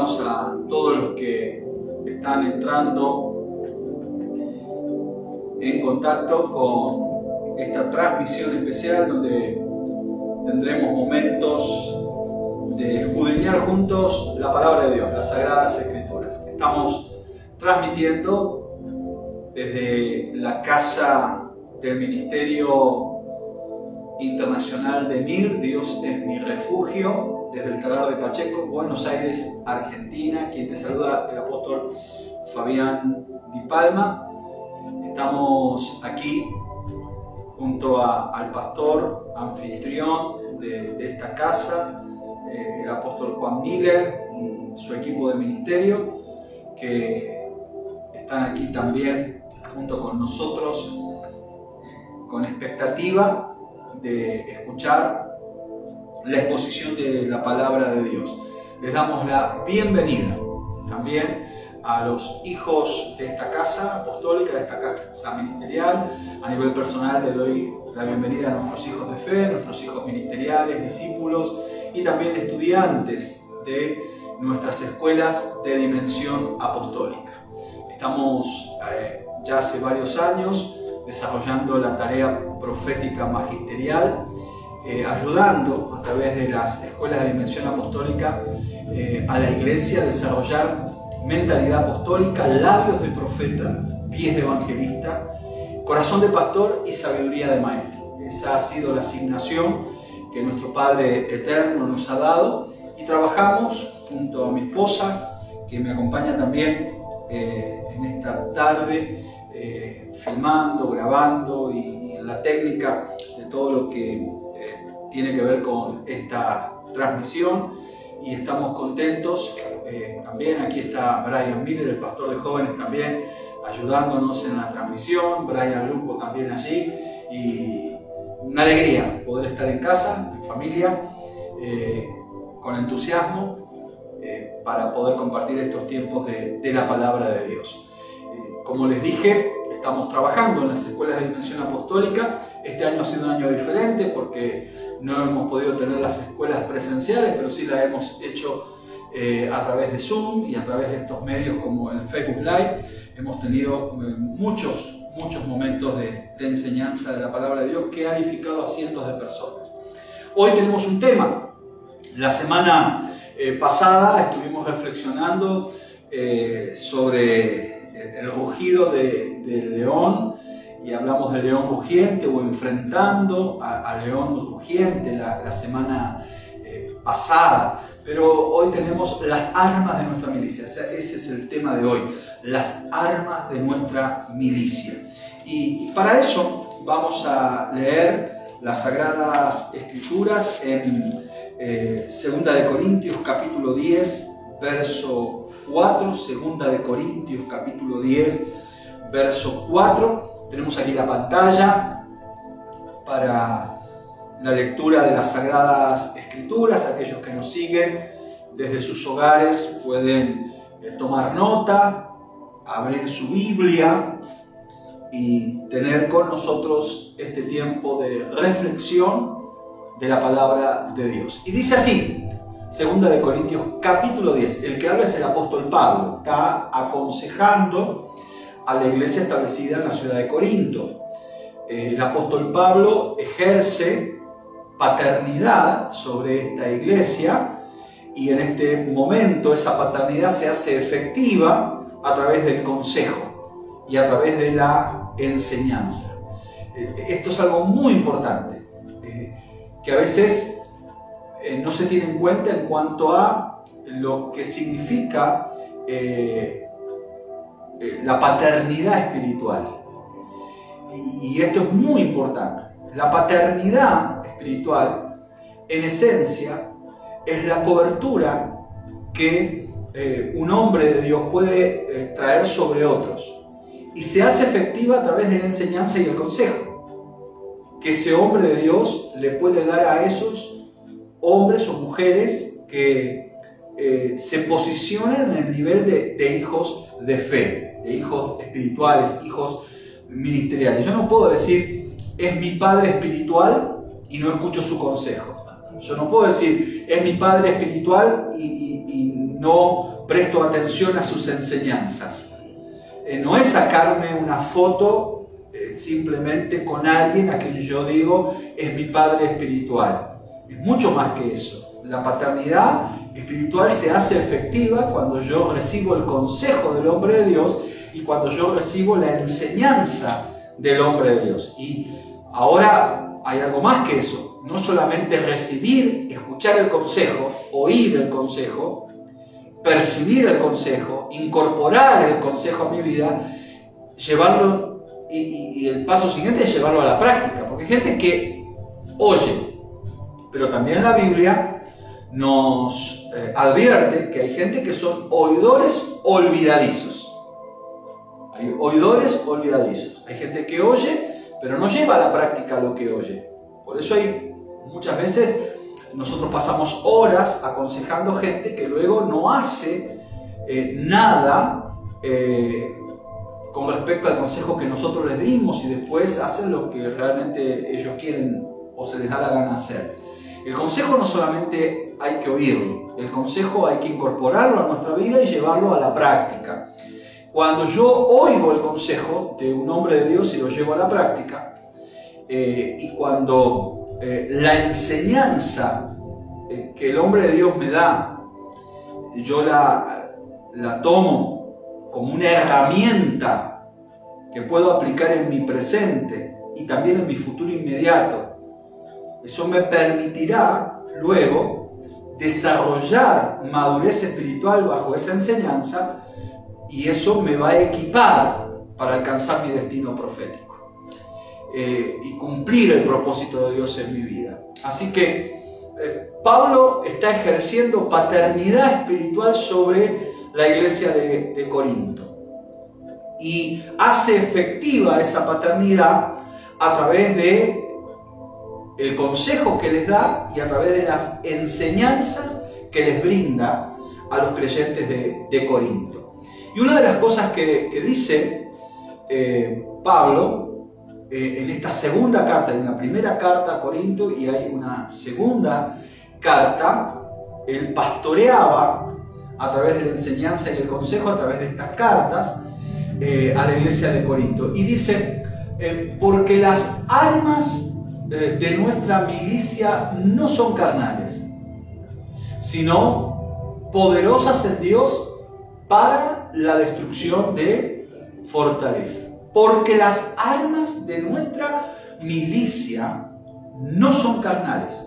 saludamos a todos los que están entrando en contacto con esta transmisión especial donde tendremos momentos de escudriñar juntos la palabra de Dios, las Sagradas Escrituras. Estamos transmitiendo desde la casa del Ministerio Internacional de MIR, Dios es mi refugio, desde el Talar de Pacheco, Buenos Aires, Argentina. Quien te saluda, el apóstol Fabián Di Palma. Estamos aquí junto al pastor anfitrión de esta casa, el apóstol Juan Miller y su equipo de ministerio, que están aquí también junto con nosotros con expectativa de escuchar la exposición de la palabra de Dios. Les damos la bienvenida también a los hijos de esta casa apostólica, de esta casa ministerial. A nivel personal le doy la bienvenida a nuestros hijos de fe, nuestros hijos ministeriales, discípulos y también estudiantes de nuestras escuelas de dimensión apostólica. Estamos ya hace varios años desarrollando la tarea profética magisterial, ayudando a través de las escuelas de dimensión apostólica a la iglesia a desarrollar mentalidad apostólica, labios de profeta, pies de evangelista, corazón de pastor y sabiduría de maestro. Esa ha sido la asignación que nuestro Padre Eterno nos ha dado, y trabajamos junto a mi esposa, que me acompaña también en esta tarde, filmando, grabando y en la técnica de todo lo que tiene que ver con esta transmisión. Y estamos contentos. También aquí está Brian Miller, el pastor de jóvenes, también ayudándonos en la transmisión. Brian Lupo también allí. Y una alegría poder estar en casa, en familia, con entusiasmo, para poder compartir estos tiempos de la palabra de Dios. Como les dije, estamos trabajando en las escuelas de dimensión apostólica. Este año ha sido un año diferente porque no hemos podido tener las escuelas presenciales, pero sí las hemos hecho a través de Zoom y a través de estos medios como el Facebook Live. Hemos tenido muchos momentos de enseñanza de la palabra de Dios que ha edificado a cientos de personas. Hoy tenemos un tema. La semana pasada estuvimos reflexionando sobre el rugido del león, y hablamos del león rugiente o enfrentando al león rugiente la semana pasada. Pero hoy tenemos las armas de nuestra milicia. Ese es el tema de hoy, las armas de nuestra milicia. Y para eso vamos a leer las Sagradas Escrituras en 2 de Corintios capítulo 10, verso 4. 2 de Corintios capítulo 10, verso 4. Tenemos aquí la pantalla para la lectura de las Sagradas Escrituras. Aquellos que nos siguen desde sus hogares pueden tomar nota, abrir su Biblia y tener con nosotros este tiempo de reflexión de la palabra de Dios. Y dice así, 2 de Corintios capítulo 10. El que habla es el apóstol Pablo. Está aconsejando a la iglesia establecida en la ciudad de Corinto. El apóstol Pablo ejerce paternidad sobre esta iglesia, y en este momento esa paternidad se hace efectiva a través del consejo y a través de la enseñanza. Esto es algo muy importante, que a veces no se tiene en cuenta en cuanto a lo que significa la paternidad espiritual. Y esto es muy importante. La paternidad espiritual, en esencia, es la cobertura que un hombre de Dios puede traer sobre otros, y se hace efectiva a través de la enseñanza y el consejo que ese hombre de Dios le puede dar a esos hombres o mujeres que se posicionan en el nivel de hijos de fe, de hijos espirituales, hijos ministeriales. Yo no puedo decir, es mi padre espiritual y no escucho su consejo. Yo no puedo decir, es mi padre espiritual y no presto atención a sus enseñanzas. No es sacarme una foto simplemente con alguien a quien yo digo es mi padre espiritual. Es mucho más que eso. La paternidad espiritual se hace efectiva cuando yo recibo el consejo del hombre de Dios y cuando yo recibo la enseñanza del hombre de Dios. Y ahora hay algo más que eso. No solamente recibir, escuchar el consejo, oír el consejo, percibir el consejo, incorporar el consejo a mi vida, llevarlo, y el paso siguiente es llevarlo a la práctica, porque hay gente que oye, pero también la Biblia nos advierte que hay gente que son oidores olvidadizos. Hay oidores olvidadizos. Hay gente que oye, pero no lleva a la práctica lo que oye. Por eso hay muchas veces nosotros pasamos horas aconsejando gente que luego no hace nada con respecto al consejo que nosotros les dimos y después hacen lo que realmente ellos quieren o se les da la gana hacer. El consejo no solamente hay que oírlo, el consejo hay que incorporarlo a nuestra vida y llevarlo a la práctica. Cuando yo oigo el consejo de un hombre de Dios y lo llevo a la práctica, y cuando la enseñanza que el hombre de Dios me da, yo la tomo como una herramienta que puedo aplicar en mi presente y también en mi futuro inmediato, eso me permitirá luego desarrollar madurez espiritual bajo esa enseñanza y eso me va a equipar para alcanzar mi destino profético y cumplir el propósito de Dios en mi vida. Así que Pablo está ejerciendo paternidad espiritual sobre la iglesia de Corinto y hace efectiva esa paternidad a través de el consejo que les da y a través de las enseñanzas que les brinda a los creyentes de Corinto. Y una de las cosas que dice Pablo en esta segunda carta, en la primera carta a Corinto y hay una segunda carta, él pastoreaba a través de la enseñanza y el consejo, a través de estas cartas, a la iglesia de Corinto. Y dice, porque las armas de nuestra milicia no son carnales, sino poderosas en Dios para la destrucción de fortaleza. Porque las armas de nuestra milicia no son carnales,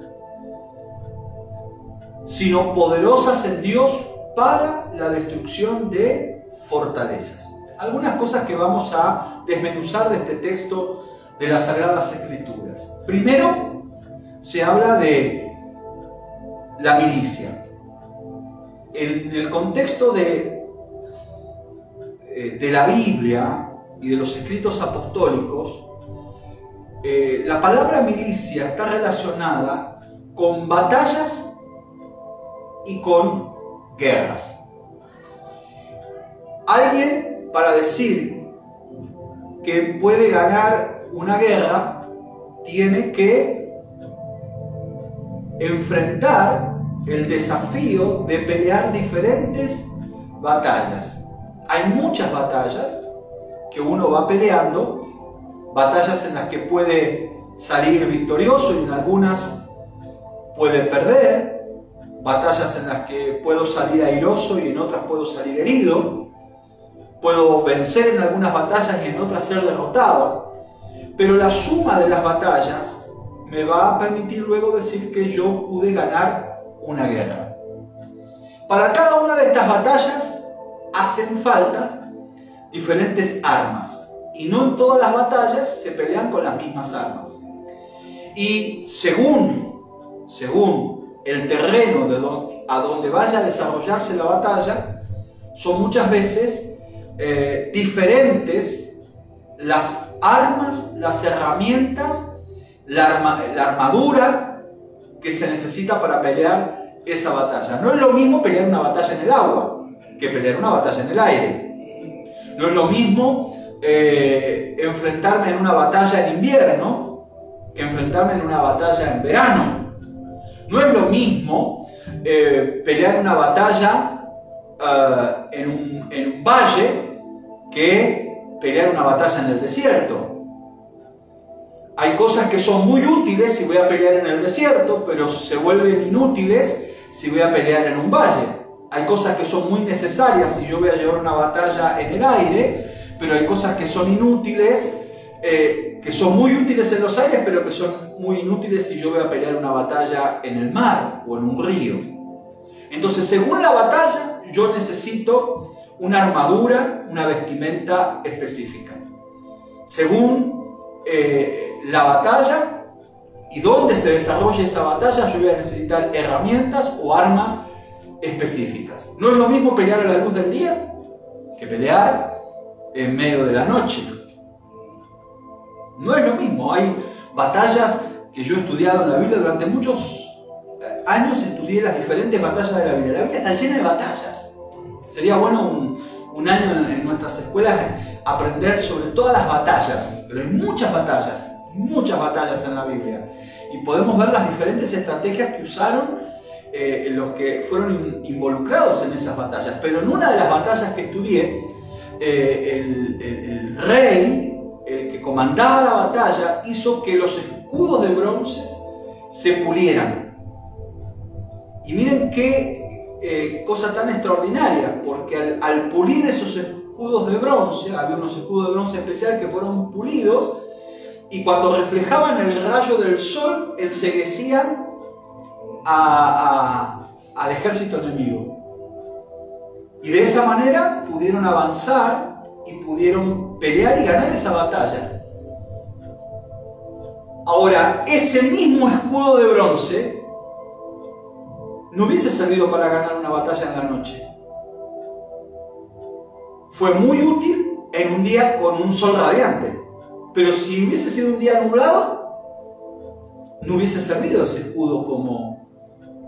sino poderosas en Dios para la destrucción de fortalezas. Algunas cosas que vamos a desmenuzar de este texto de las Sagradas Escrituras. Primero, se habla de la milicia. En el contexto de la Biblia y de los escritos apostólicos, la palabra milicia está relacionada con batallas y con guerras. Alguien, para decir que puede ganar una guerra, tiene que enfrentar el desafío de pelear diferentes batallas. Hay muchas batallas que uno va peleando, batallas en las que puede salir victorioso y en algunas puede perder, batallas en las que puedo salir airoso y en otras puedo salir herido, puedo vencer en algunas batallas y en otras ser derrotado, pero la suma de las batallas me va a permitir luego decir que yo pude ganar una guerra. Para cada una de estas batallas hacen falta diferentes armas y no en todas las batallas se pelean con las mismas armas. Y según el terreno a donde vaya a desarrollarse la batalla, son muchas veces diferentes las armas, las herramientas, la armadura que se necesita para pelear esa batalla. No es lo mismo pelear una batalla en el agua que pelear una batalla en el aire. No es lo mismo enfrentarme en una batalla en invierno que enfrentarme en una batalla en verano. No es lo mismo pelear una batalla en un valle que pelear una batalla en el desierto. Hay cosas que son muy útiles si voy a pelear en el desierto, pero se vuelven inútiles si voy a pelear en un valle. Hay cosas que son muy necesarias si yo voy a llevar una batalla en el aire, pero hay cosas que son inútiles, que son muy útiles en los aires, pero que son muy inútiles si yo voy a pelear una batalla en el mar o en un río. Entonces, según la batalla, yo necesito una armadura, una vestimenta específica. Según la batalla y dónde se desarrolle esa batalla, yo voy a necesitar herramientas o armas específicas. No es lo mismo pelear a la luz del día que pelear en medio de la noche. No es lo mismo. Hay batallas que yo he estudiado en la Biblia durante muchos años, estudié las diferentes batallas de la Biblia. La Biblia está llena de batallas. Sería bueno un año en nuestras escuelas aprender sobre todas las batallas, pero hay muchas batallas en la Biblia. Y podemos ver las diferentes estrategias que usaron los que fueron involucrados en esas batallas. Pero en una de las batallas que estudié, el rey, el que comandaba la batalla, hizo que los escudos de bronce se pulieran. Y miren qué cosa tan extraordinaria, porque al pulir esos escudos de bronce, había unos escudos de bronce especiales que fueron pulidos, y cuando reflejaban el rayo del sol, enceguecían al ejército enemigo. Y de esa manera pudieron avanzar y pudieron pelear y ganar esa batalla. Ahora, ese mismo escudo de bronce no hubiese servido para ganar una batalla en la noche. Fue muy útil en un día con un sol radiante, pero si hubiese sido un día nublado, no hubiese servido ese escudo como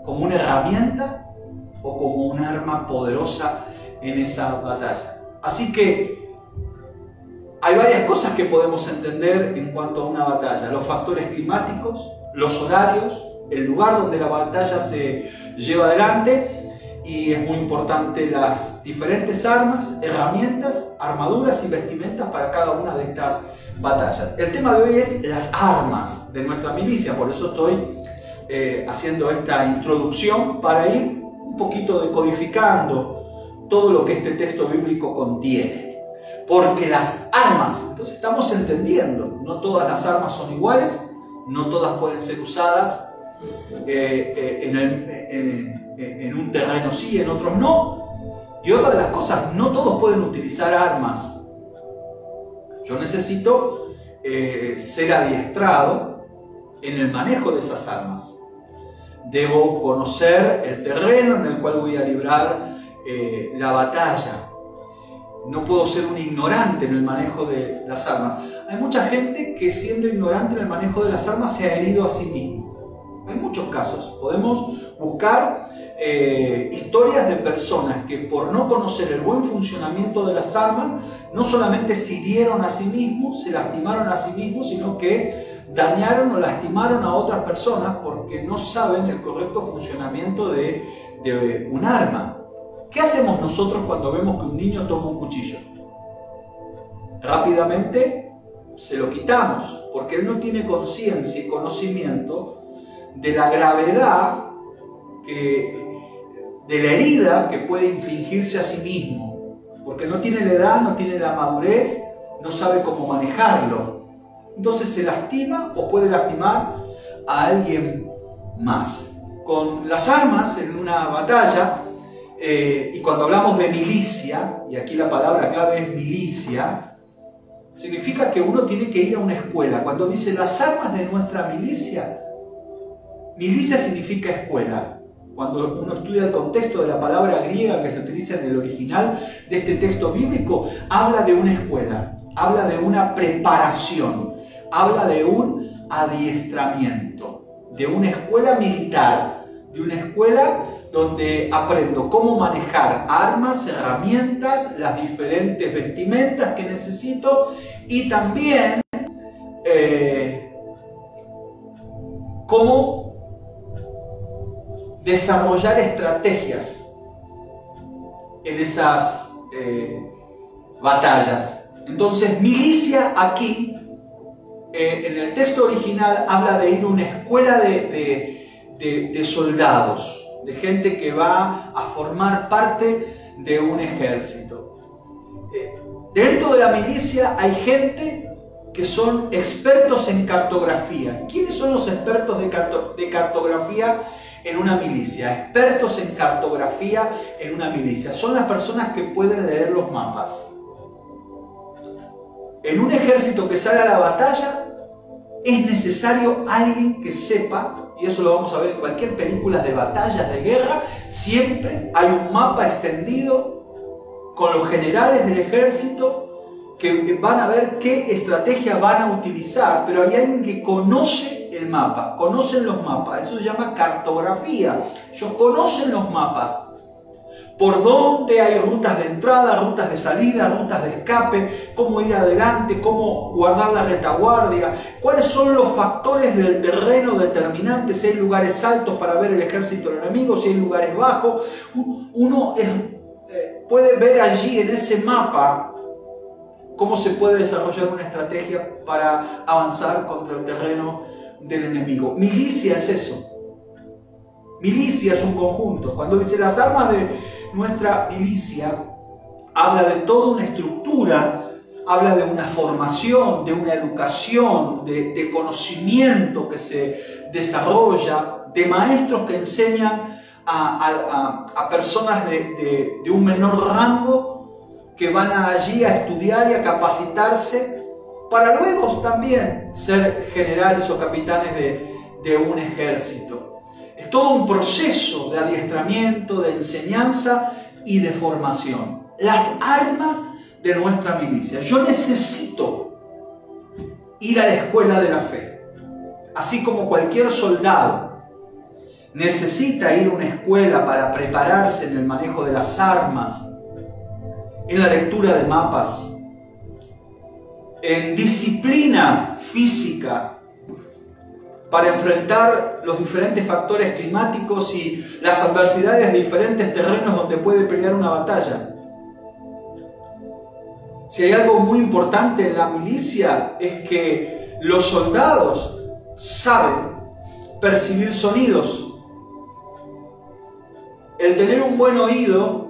una herramienta o como un arma poderosa en esa batalla. Así que hay varias cosas que podemos entender en cuanto a una batalla: los factores climáticos, los horarios, el lugar donde la batalla se lleva adelante, y es muy importante las diferentes armas, herramientas, armaduras y vestimentas para cada una de estas batallas. El tema de hoy es las armas de nuestra milicia, por eso estoy haciendo esta introducción para ir un poquito decodificando todo lo que este texto bíblico contiene. Porque las armas, entonces estamos entendiendo, no todas las armas son iguales, no todas pueden ser usadas en un terreno sí, en otros no. Y otra de las cosas, no todos pueden utilizar armas. Yo necesito ser adiestrado en el manejo de esas armas. Debo conocer el terreno en el cual voy a librar la batalla. No puedo ser un ignorante en el manejo de las armas. Hay mucha gente que, siendo ignorante en el manejo de las armas, se ha herido a sí mismo. Hay muchos casos. Podemos buscar historias de personas que, por no conocer el buen funcionamiento de las armas, no solamente se hirieron a sí mismos, se lastimaron a sí mismos, sino que dañaron o lastimaron a otras personas porque no saben el correcto funcionamiento de un arma. ¿Qué hacemos nosotros cuando vemos que un niño toma un cuchillo? Rápidamente se lo quitamos, porque él no tiene conciencia y conocimiento de la gravedad, de la herida que puede infligirse a sí mismo, porque no tiene la edad, no tiene la madurez, no sabe cómo manejarlo. Entonces se lastima o puede lastimar a alguien más. Con las armas en una batalla, y cuando hablamos de milicia, y aquí la palabra clave es milicia, significa que uno tiene que ir a una escuela. Cuando dice las armas de nuestra milicia, milicia significa escuela. Cuando uno estudia el contexto de la palabra griega que se utiliza en el original de este texto bíblico, habla de una escuela, habla de una preparación, habla de un adiestramiento, de una escuela militar, de una escuela donde aprendo cómo manejar armas, herramientas, las diferentes vestimentas que necesito, y también cómo desarrollar estrategias en esas batallas. Entonces, milicia aquí, en el texto original, habla de ir a una escuela de soldados, de gente que va a formar parte de un ejército. Dentro de la milicia hay gente que son expertos en cartografía. ¿Quiénes son los expertos de cartografía en una milicia? Expertos en cartografía en una milicia son las personas que pueden leer los mapas. En un ejército que sale a la batalla es necesario alguien que sepa, y eso lo vamos a ver en cualquier película de batallas, de guerra, siempre hay un mapa extendido con los generales del ejército que van a ver qué estrategia van a utilizar, pero hay alguien que conoce el mapa, conocen los mapas, eso se llama cartografía. Ellos conocen los mapas, por dónde hay rutas de entrada, rutas de salida, rutas de escape, cómo ir adelante, cómo guardar la retaguardia, cuáles son los factores del terreno determinantes, si hay lugares altos para ver el ejército del enemigo, si hay lugares bajos. Uno puede ver allí en ese mapa cómo se puede desarrollar una estrategia para avanzar contra el terreno del enemigo. Milicia es eso. Milicia es un conjunto. Cuando dice las armas de nuestra milicia, habla de toda una estructura, habla de una formación, de una educación, de conocimiento que se desarrolla, de maestros que enseñan a personas de un menor rango que van allí a estudiar y a capacitarse para luego también ser generales o capitanes de un ejército. Es todo un proceso de adiestramiento, de enseñanza y de formación. Las armas de nuestra milicia. Yo necesito ir a la escuela de la fe, así como cualquier soldado necesita ir a una escuela para prepararse en el manejo de las armas, en la lectura de mapas, en disciplina física para enfrentar los diferentes factores climáticos y las adversidades de diferentes terrenos donde puede pelear una batalla. Si hay algo muy importante en la milicia es que los soldados saben percibir sonidos. El tener un buen oído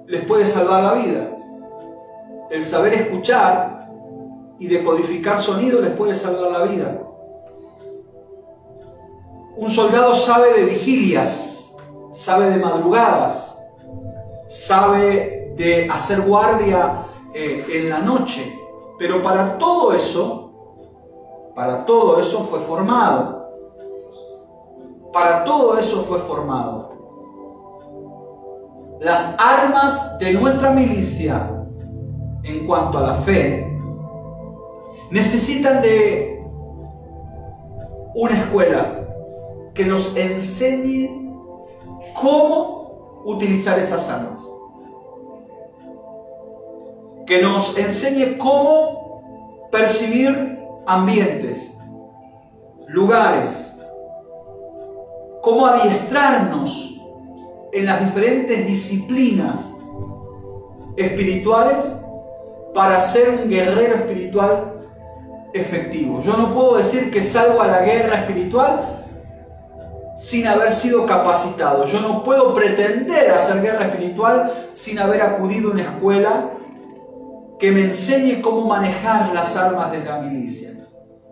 les puede salvar la vida. El saber escuchar y decodificar sonido les puede salvar la vida. Un soldado sabe de vigilias, sabe de madrugadas, sabe de hacer guardia en la noche, pero para todo eso fue formado. Para todo eso fue formado. Las armas de nuestra milicia en cuanto a la fe necesitan de una escuela que nos enseñe cómo utilizar esas armas, que nos enseñe cómo percibir ambientes, lugares, cómo adiestrarnos en las diferentes disciplinas espirituales para ser un guerrero espiritual efectivo. Yo no puedo decir que salgo a la guerra espiritual sin haber sido capacitado. Yo no puedo pretender hacer guerra espiritual sin haber acudido a una escuela que me enseñe cómo manejar las armas de la milicia.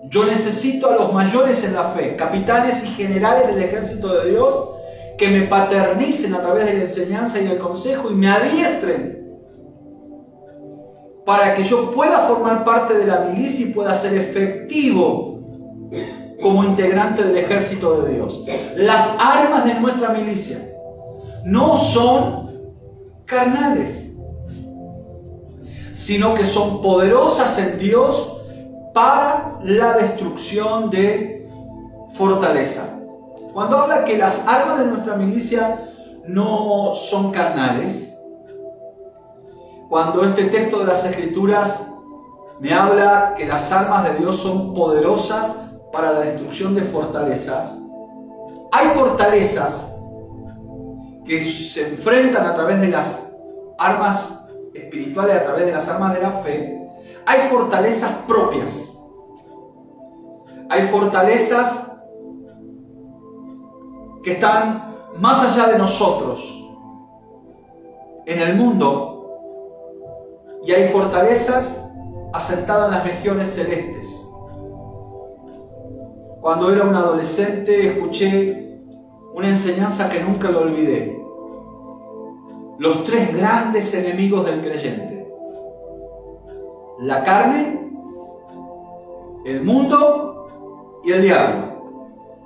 Yo necesito a los mayores en la fe, capitanes y generales del ejército de Dios, que me paternicen a través de la enseñanza y el consejo y me adiestren para que yo pueda formar parte de la milicia y pueda ser efectivo como integrante del ejército de Dios. Las armas de nuestra milicia no son carnales, sino que son poderosas en Dios para la destrucción de fortaleza. Cuando habla que las armas de nuestra milicia no son carnales, cuando este texto de las Escrituras me habla que las armas de Dios son poderosas para la destrucción de fortalezas, hay fortalezas que se enfrentan a través de las armas espirituales, a través de las armas de la fe, hay fortalezas propias. Hay fortalezas que están más allá de nosotros, en el mundo, y hay fortalezas asentadas en las regiones celestes. Cuando era un adolescente escuché una enseñanza que nunca lo olvidé. Los tres grandes enemigos del creyente: la carne, el mundo y el diablo.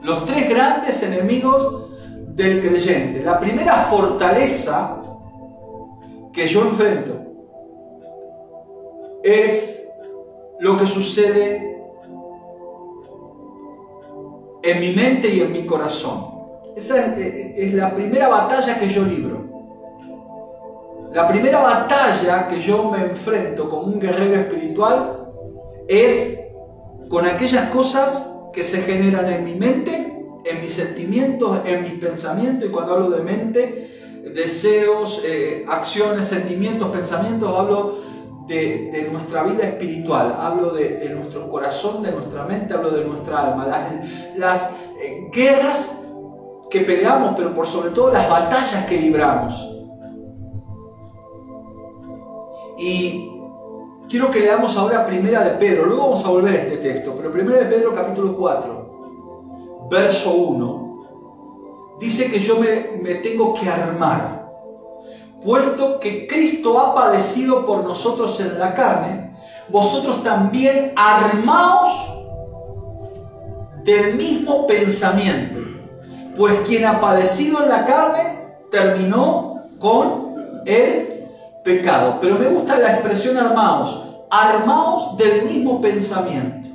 Los tres grandes enemigos del creyente. La primera fortaleza que yo enfrento es lo que sucede en mi mente y en mi corazón. Esa es la primera batalla que yo libro. La primera batalla que yo me enfrento como un guerrero espiritual es con aquellas cosas que se generan en mi mente, en mis sentimientos, en mis pensamientos. Y cuando hablo de mente, deseos, acciones, sentimientos, pensamientos, hablo de nuestra vida espiritual, hablo de nuestro corazón, de nuestra mente, hablo de nuestra alma. Las guerras que peleamos, pero por sobre todo las batallas que libramos. Y quiero que leamos ahora Primera de Pedro, luego vamos a volver a este texto, pero Primera de Pedro capítulo 4, verso 1, dice que yo me tengo que armar, puesto que Cristo ha padecido por nosotros en la carne, vosotros también armaos del mismo pensamiento, pues quien ha padecido en la carne terminó con el pecado. Pero me gusta la expresión armaos del mismo pensamiento.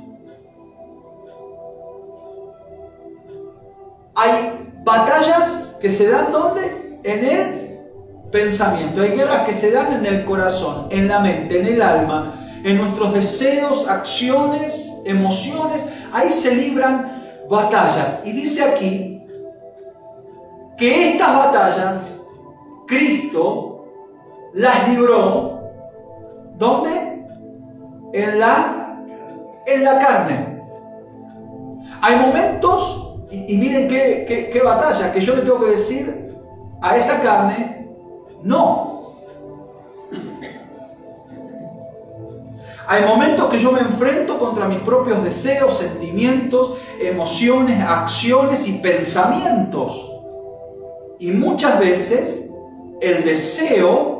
Hay batallas que se dan ¿dónde? En el pensamiento. Hay guerras que se dan en el corazón, en la mente, en el alma, en nuestros deseos, acciones, emociones. Ahí se libran batallas. Y dice aquí que estas batallas Cristo las libró, ¿dónde? En la carne. Hay momentos, y miren qué batalla, que yo le tengo que decir a esta carne, no. Hay momentos que yo me enfrento contra mis propios deseos, sentimientos, emociones, acciones y pensamientos. Y muchas veces el deseo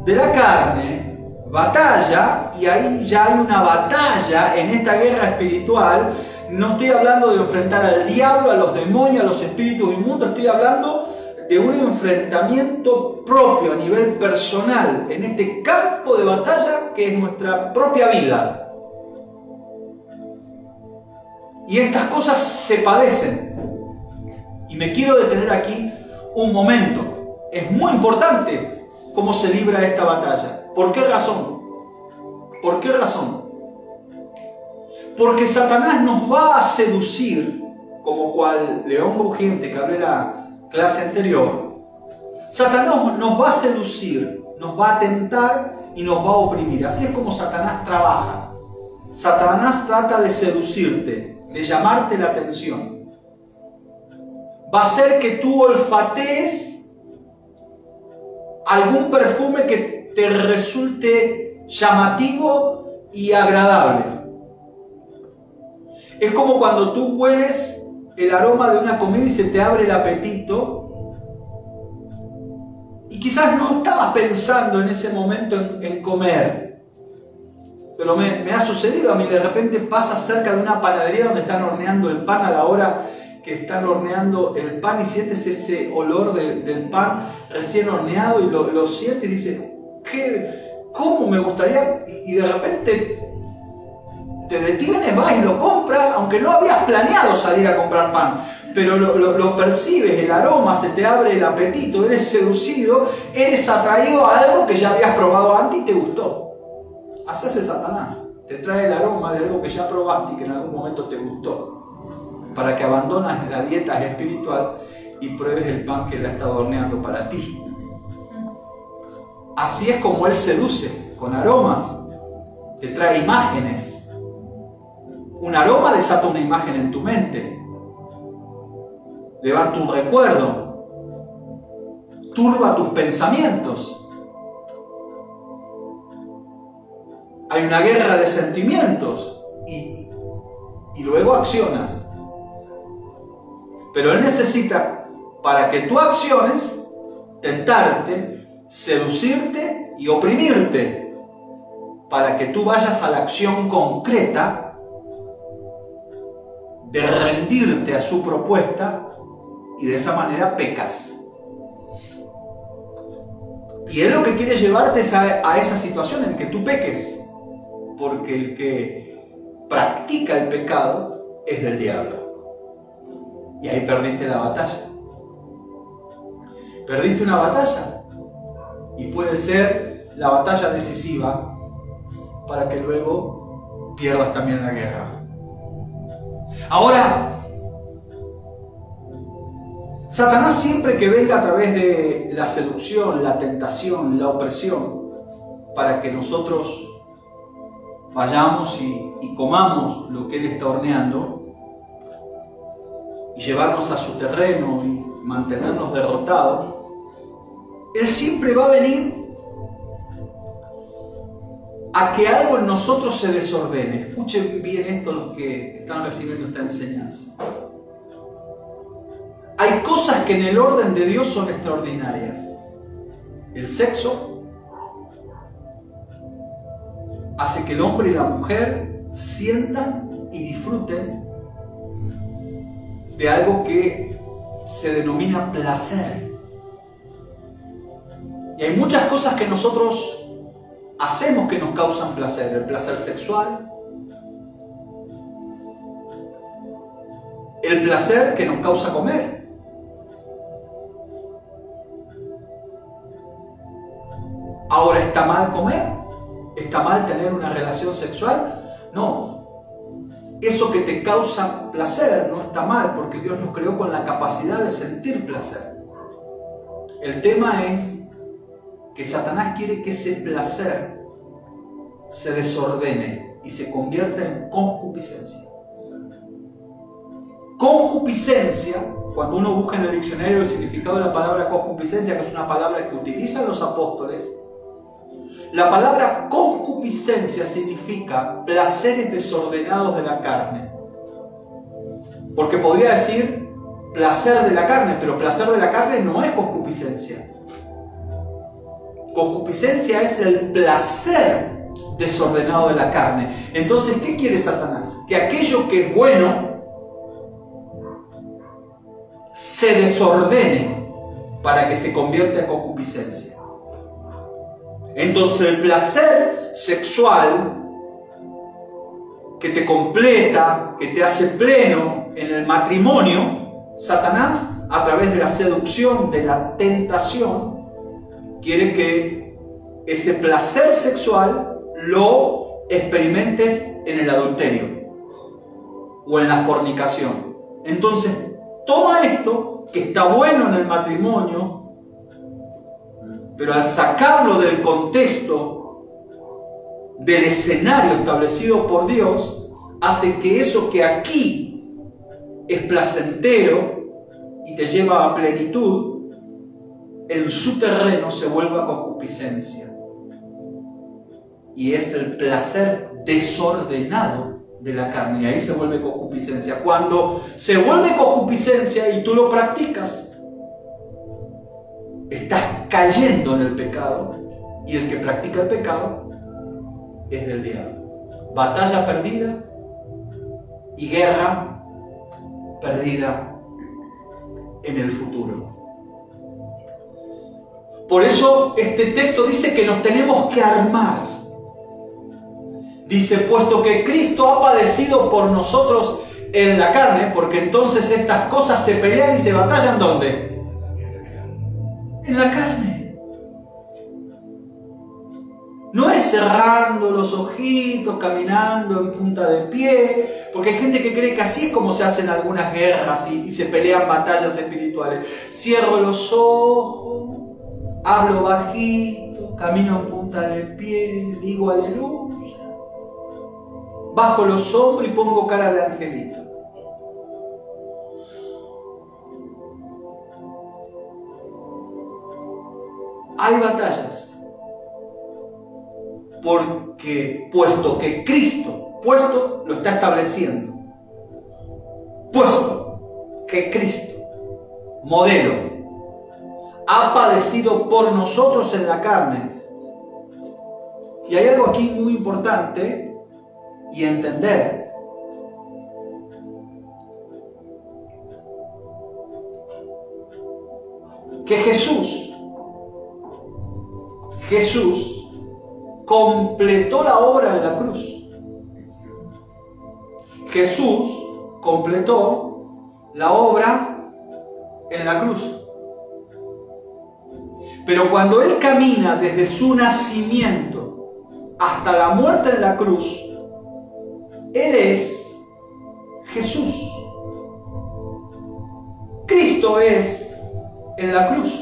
de la carne batalla, y ahí ya hay una batalla en esta guerra espiritual. No estoy hablando de enfrentar al diablo, a los demonios, a los espíritus inmundos, estoy hablando de un enfrentamiento propio a nivel personal en este campo de batalla que es nuestra propia vida. Y estas cosas se padecen. Y me quiero detener aquí un momento. Es muy importante cómo se libra esta batalla. ¿Por qué razón? ¿Por qué razón? Porque Satanás nos va a seducir, como cual león rugiente que hablé en la clase anterior. Satanás nos va a seducir, nos va a tentar y nos va a oprimir. Así es como Satanás trabaja. Satanás trata de seducirte, de llamarte la atención. Va a hacer que tú olfatees algún perfume que te resulte llamativo y agradable. Es como cuando tú hueles el aroma de una comida y se te abre el apetito, y quizás no estabas pensando en ese momento en comer, pero me ha sucedido a mí. De repente pasas cerca de una panadería donde están horneando el pan a la hora que están horneando el pan, y sientes ese olor del pan recién horneado y lo sientes y dices, ¿cómo me gustaría? Y de repente te detienes, vas y lo compras, aunque no habías planeado salir a comprar pan, pero lo percibes, el aroma, se te abre el apetito, eres seducido, eres atraído a algo que ya habías probado antes y te gustó. Así hace Satanás, te trae el aroma de algo que ya probaste y que en algún momento te gustó, para que abandonas la dieta espiritual y pruebes el pan que Él ha estado horneando para ti. Así es como Él seduce, con aromas, te trae imágenes. Un aroma desata una imagen en tu mente, levanta un recuerdo, turba tus pensamientos. Hay una guerra de sentimientos y luego accionas. Pero Él necesita, para que tú acciones, tentarte, seducirte y oprimirte, para que tú vayas a la acción concreta de rendirte a su propuesta y de esa manera pecas. Y Él lo que quiere llevarte es a esa situación en que tú peques, porque el que practica el pecado es del diablo. Y ahí perdiste la batalla. Perdiste una batalla y puede ser la batalla decisiva para que luego pierdas también la guerra. Ahora, Satanás siempre que venga a través de la seducción, la tentación, la opresión, para que nosotros vayamos y comamos lo que Él está horneando y llevarnos a su terreno y mantenernos derrotados, Él siempre va a venir a que algo en nosotros se desordene. Escuchen bien esto los que están recibiendo esta enseñanza. Hay cosas que en el orden de Dios son extraordinarias. El sexo hace que el hombre y la mujer sientan y disfruten de algo que se denomina placer. Y hay muchas cosas que nosotros hacemos que nos causan placer. El placer sexual, el placer que nos causa comer. Ahora, ¿está mal comer? ¿Está mal tener una relación sexual? No. Eso que te causa placer no está mal, porque Dios nos creó con la capacidad de sentir placer. El tema es que Satanás quiere que ese placer se desordene y se convierta en concupiscencia. Concupiscencia, cuando uno busca en el diccionario el significado de la palabra concupiscencia, que es una palabra que utilizan los apóstoles, la palabra concupiscencia significa placeres desordenados de la carne. Porque podría decir placer de la carne, pero placer de la carne no es concupiscencia. Concupiscencia es el placer desordenado de la carne. Entonces, ¿qué quiere Satanás? Que aquello que es bueno se desordene para que se convierta en concupiscencia. Entonces el placer sexual que te completa, que te hace pleno en el matrimonio, Satanás, a través de la seducción, de la tentación, quiere que ese placer sexual lo experimentes en el adulterio o en la fornicación. Entonces, toma esto que está bueno en el matrimonio, pero al sacarlo del contexto, del escenario establecido por Dios, hace que eso que aquí es placentero y te lleva a plenitud, en su terreno se vuelva concupiscencia. Y es el placer desordenado de la carne, y ahí se vuelve concupiscencia. Cuando se vuelve concupiscencia y tú lo practicas, estás cayendo en el pecado, y el que practica el pecado es del diablo. Batalla perdida y guerra perdida en el futuro. Por eso este texto dice que nos tenemos que armar. Dice, puesto que Cristo ha padecido por nosotros en la carne, porque entonces estas cosas se pelean y se batallan ¿dónde? En la carne. No es cerrando los ojitos, caminando en punta de pie, Porque hay gente que cree que así es como se hacen algunas guerras y se pelean batallas espirituales. Cierro los ojos, hablo bajito, camino en punta del pie, digo aleluya, bajo los hombros y pongo cara de angelito. Hay batallas, porque puesto que Cristo, puesto lo está estableciendo, puesto que Cristo, modelo, ha padecido por nosotros en la carne. Y hay algo aquí muy importante y entender. Que Jesús completó la obra en la cruz. Jesús completó la obra en la cruz. Pero cuando Él camina desde su nacimiento hasta la muerte en la cruz, Él es Jesús. Cristo es en la cruz.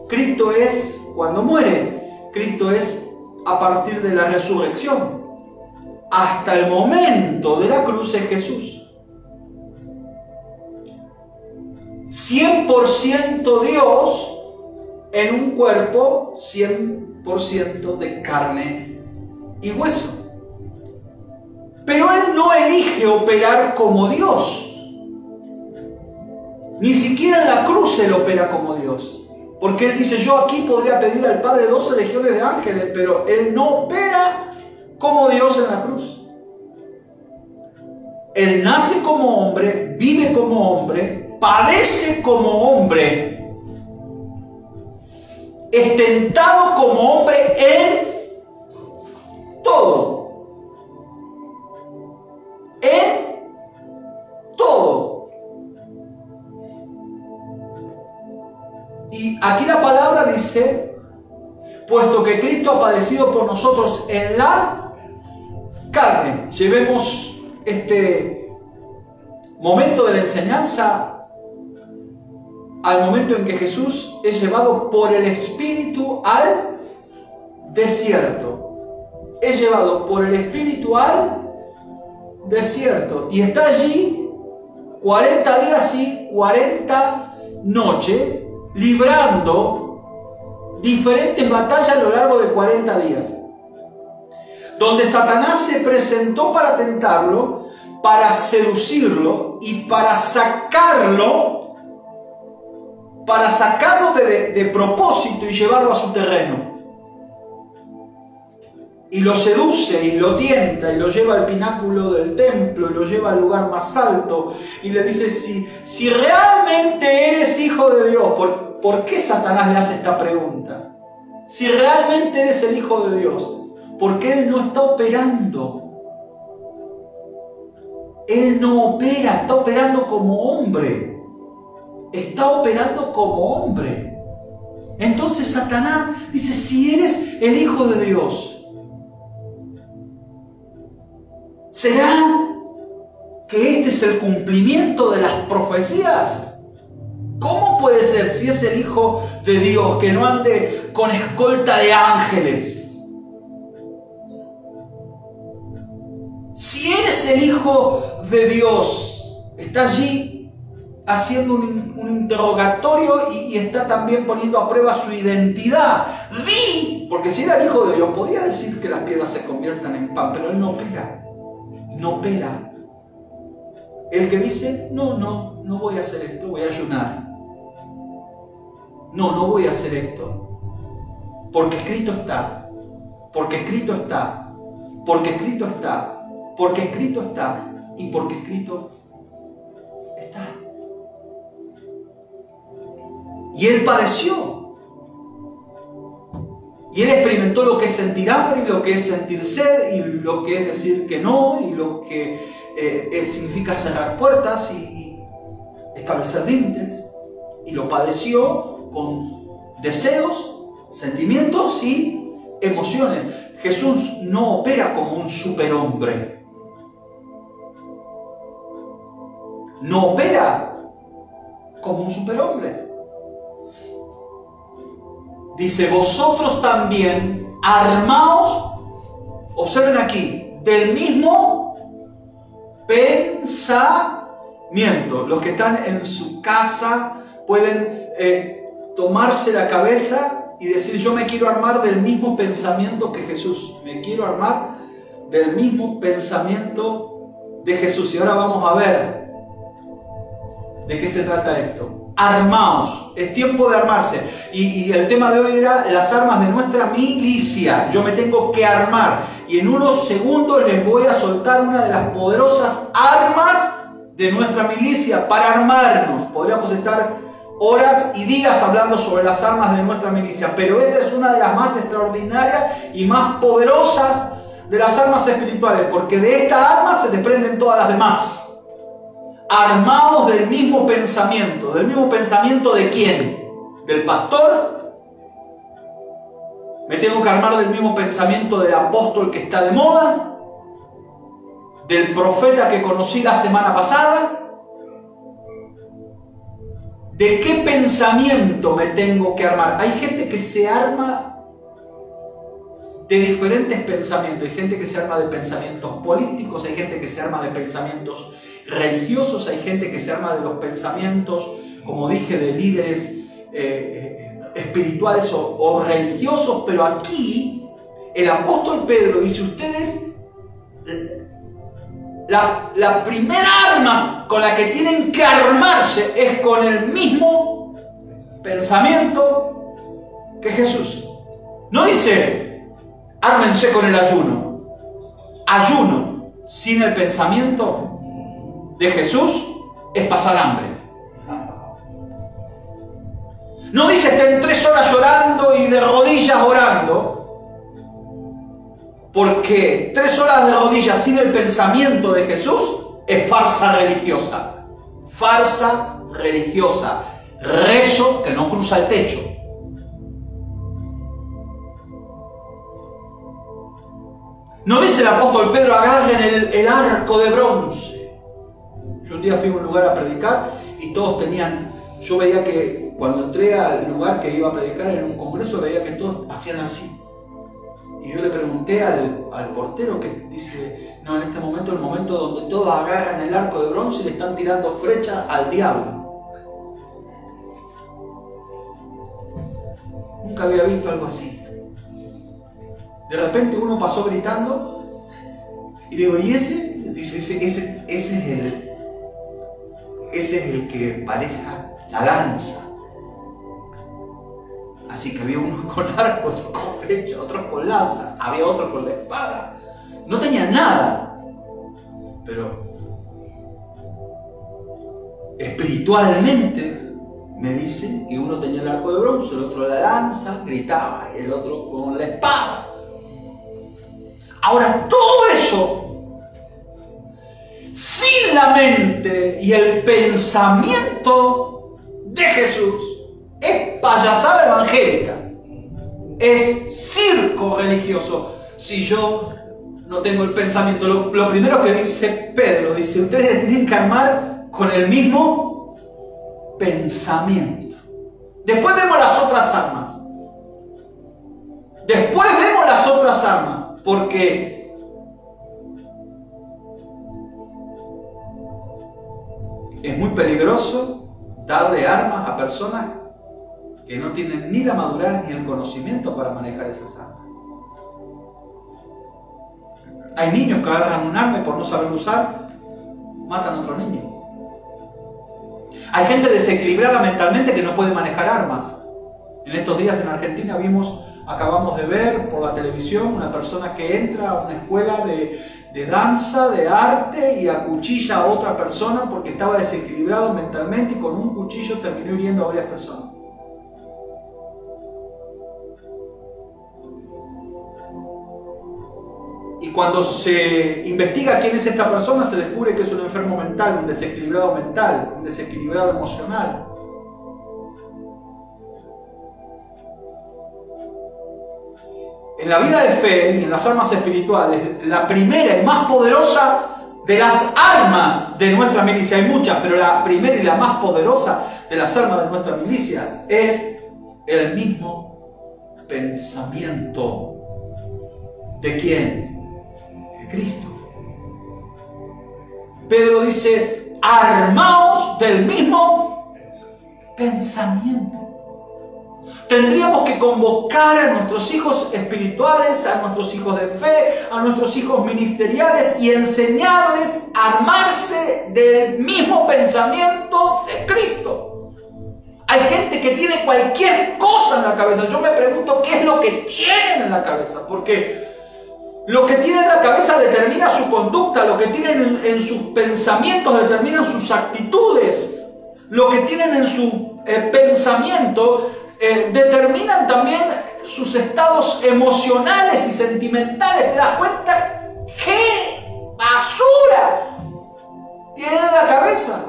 Cristo es cuando muere. Cristo es a partir de la resurrección. Hasta el momento de la cruz es Jesús. 100% Dios en un cuerpo 100% de carne y hueso. Pero Él no elige operar como Dios. Ni siquiera en la cruz Él opera como Dios. Porque Él dice, yo aquí podría pedir al Padre 12 legiones de ángeles, pero Él no opera como Dios en la cruz. Él nace como hombre, vive como hombre, padece como hombre, es tentado como hombre en todo. En todo. Y aquí la palabra dice, puesto que Cristo ha padecido por nosotros en la carne. Llevemos este momento de la enseñanza al momento en que Jesús es llevado por el Espíritu al desierto. Es llevado por el Espíritu al desierto. Y está allí 40 días y 40 noches, librando diferentes batallas a lo largo de 40 días. Donde Satanás se presentó para tentarlo, para seducirlo y para sacarlo de propósito y llevarlo a su terreno. Y lo seduce y lo tienta y lo lleva al pináculo del templo y lo lleva al lugar más alto y le dice, si realmente eres hijo de Dios, ¿por qué Satanás le hace esta pregunta? Si realmente eres el hijo de Dios, ¿por qué Él no está operando? Él no opera, está operando como hombre. Está operando como hombre. Entonces Satanás dice, si eres el hijo de Dios, ¿será que este es el cumplimiento de las profecías? ¿Cómo puede ser si es el Hijo de Dios que no ande con escolta de ángeles? Si eres el Hijo de Dios, está allí haciendo un interrogatorio y está también poniendo a prueba su identidad. Di, porque si era el Hijo de Dios, podía decir que las piedras se conviertan en pan, pero Él no opera. No opera. El que dice, no voy a hacer esto, voy a ayunar. No voy a hacer esto. Porque escrito está. Porque escrito está. Porque escrito está. Porque escrito está. Y porque escrito está. Y Él padeció. Y Él experimentó lo que es sentir hambre y lo que es sentir sed y lo que es decir que no y lo que significa cerrar puertas y establecer límites. Y lo padeció con deseos, sentimientos y emociones. Jesús no opera como un superhombre. no opera como un superhombre. Dice, vosotros también armaos, observen aquí, del mismo pensamiento. Los que están en su casa pueden tomarse la cabeza y decir, yo me quiero armar del mismo pensamiento que Jesús. Me quiero armar del mismo pensamiento de Jesús. Y ahora vamos a ver de qué se trata esto. Armaos, es tiempo de armarse. Y el tema de hoy era las armas de nuestra milicia. Yo me tengo que armar. Y en unos segundos les voy a soltar una de las poderosas armas de nuestra milicia para armarnos. Podríamos estar horas y días hablando sobre las armas de nuestra milicia, pero esta es una de las más extraordinarias y más poderosas de las armas espirituales, porque de esta arma se desprenden todas las demás. Armados del mismo pensamiento. ¿Del mismo pensamiento de quién? ¿Del pastor? ¿Me tengo que armar del mismo pensamiento del apóstol que está de moda? ¿Del profeta que conocí la semana pasada? ¿De qué pensamiento me tengo que armar? Hay gente que se arma de diferentes pensamientos. Hay gente que se arma de pensamientos políticos, hay gente que se arma de pensamientos religiosos, hay gente que se arma de los pensamientos, como dije, de líderes espirituales o religiosos. Pero aquí el apóstol Pedro dice, ustedes, la primera arma con la que tienen que armarse es con el mismo pensamiento que Jesús. No dice, ármense con el ayuno. Ayuno sin el pensamiento de Jesús es pasar hambre. No dice, estén 3 horas llorando y de rodillas orando, porque 3 horas de rodillas sin el pensamiento de Jesús es farsa religiosa. Farsa religiosa. Rezo que no cruza el techo. No dice el apóstol Pedro, agarren el arco de bronce. Yo un día fui a un lugar a predicar y todos tenían, yo veía que cuando entré al lugar que iba a predicar en un congreso, veía que todos hacían así. Y yo le pregunté al portero, que dice, no, en este momento es el momento donde todos agarran el arco de bronce y le están tirando flechas al diablo. Nunca había visto algo así. De repente uno pasó gritando y digo, ¿y ese? Dice, ese es el que pareja la lanza. Así que había uno con arco, otro con flecha, otro con lanza, había otro con la espada. No tenía nada. Pero espiritualmente me dicen que uno tenía el arco de bronce, el otro la lanza, gritaba, y el otro con la espada. Ahora, todo eso, sin la mente y el pensamiento de Jesús, es payasada evangélica, es circo religioso. Si yo no tengo el pensamiento, lo primero que dice Pedro, dice, ustedes tienen que armar con el mismo pensamiento. Después vemos las otras armas. Porque es muy peligroso darle armas a personas que no tienen ni la madurez ni el conocimiento para manejar esas armas. Hay niños que agarran un arma y por no saberlo usar, matan a otro niño. Hay gente desequilibrada mentalmente que no puede manejar armas. En estos días en Argentina acabamos de ver por la televisión una persona que entra a una escuela de danza, de arte, y acuchilla a otra persona porque estaba desequilibrado mentalmente y con un cuchillo terminó hiriendo a varias personas. Y cuando se investiga quién es esta persona, se descubre que es un enfermo mental, un desequilibrado emocional. En la vida de fe y en las armas espirituales, la primera y más poderosa de las armas de nuestra milicia, hay muchas, pero la primera y la más poderosa de las armas de nuestra milicia es el mismo pensamiento. ¿De quién? De Cristo. Pedro dice, armaos del mismo pensamiento. Tendríamos que convocar a nuestros hijos espirituales, a nuestros hijos de fe, a nuestros hijos ministeriales y enseñarles a armarse del mismo pensamiento de Cristo. Hay gente que tiene cualquier cosa en la cabeza. Yo me pregunto qué es lo que tienen en la cabeza, porque lo que tienen en la cabeza determina su conducta, lo que tienen en sus pensamientos determinan sus actitudes, lo que tienen en su pensamiento determinan también sus estados emocionales y sentimentales. ¿Te das cuenta? ¡Qué basura tienen en la cabeza!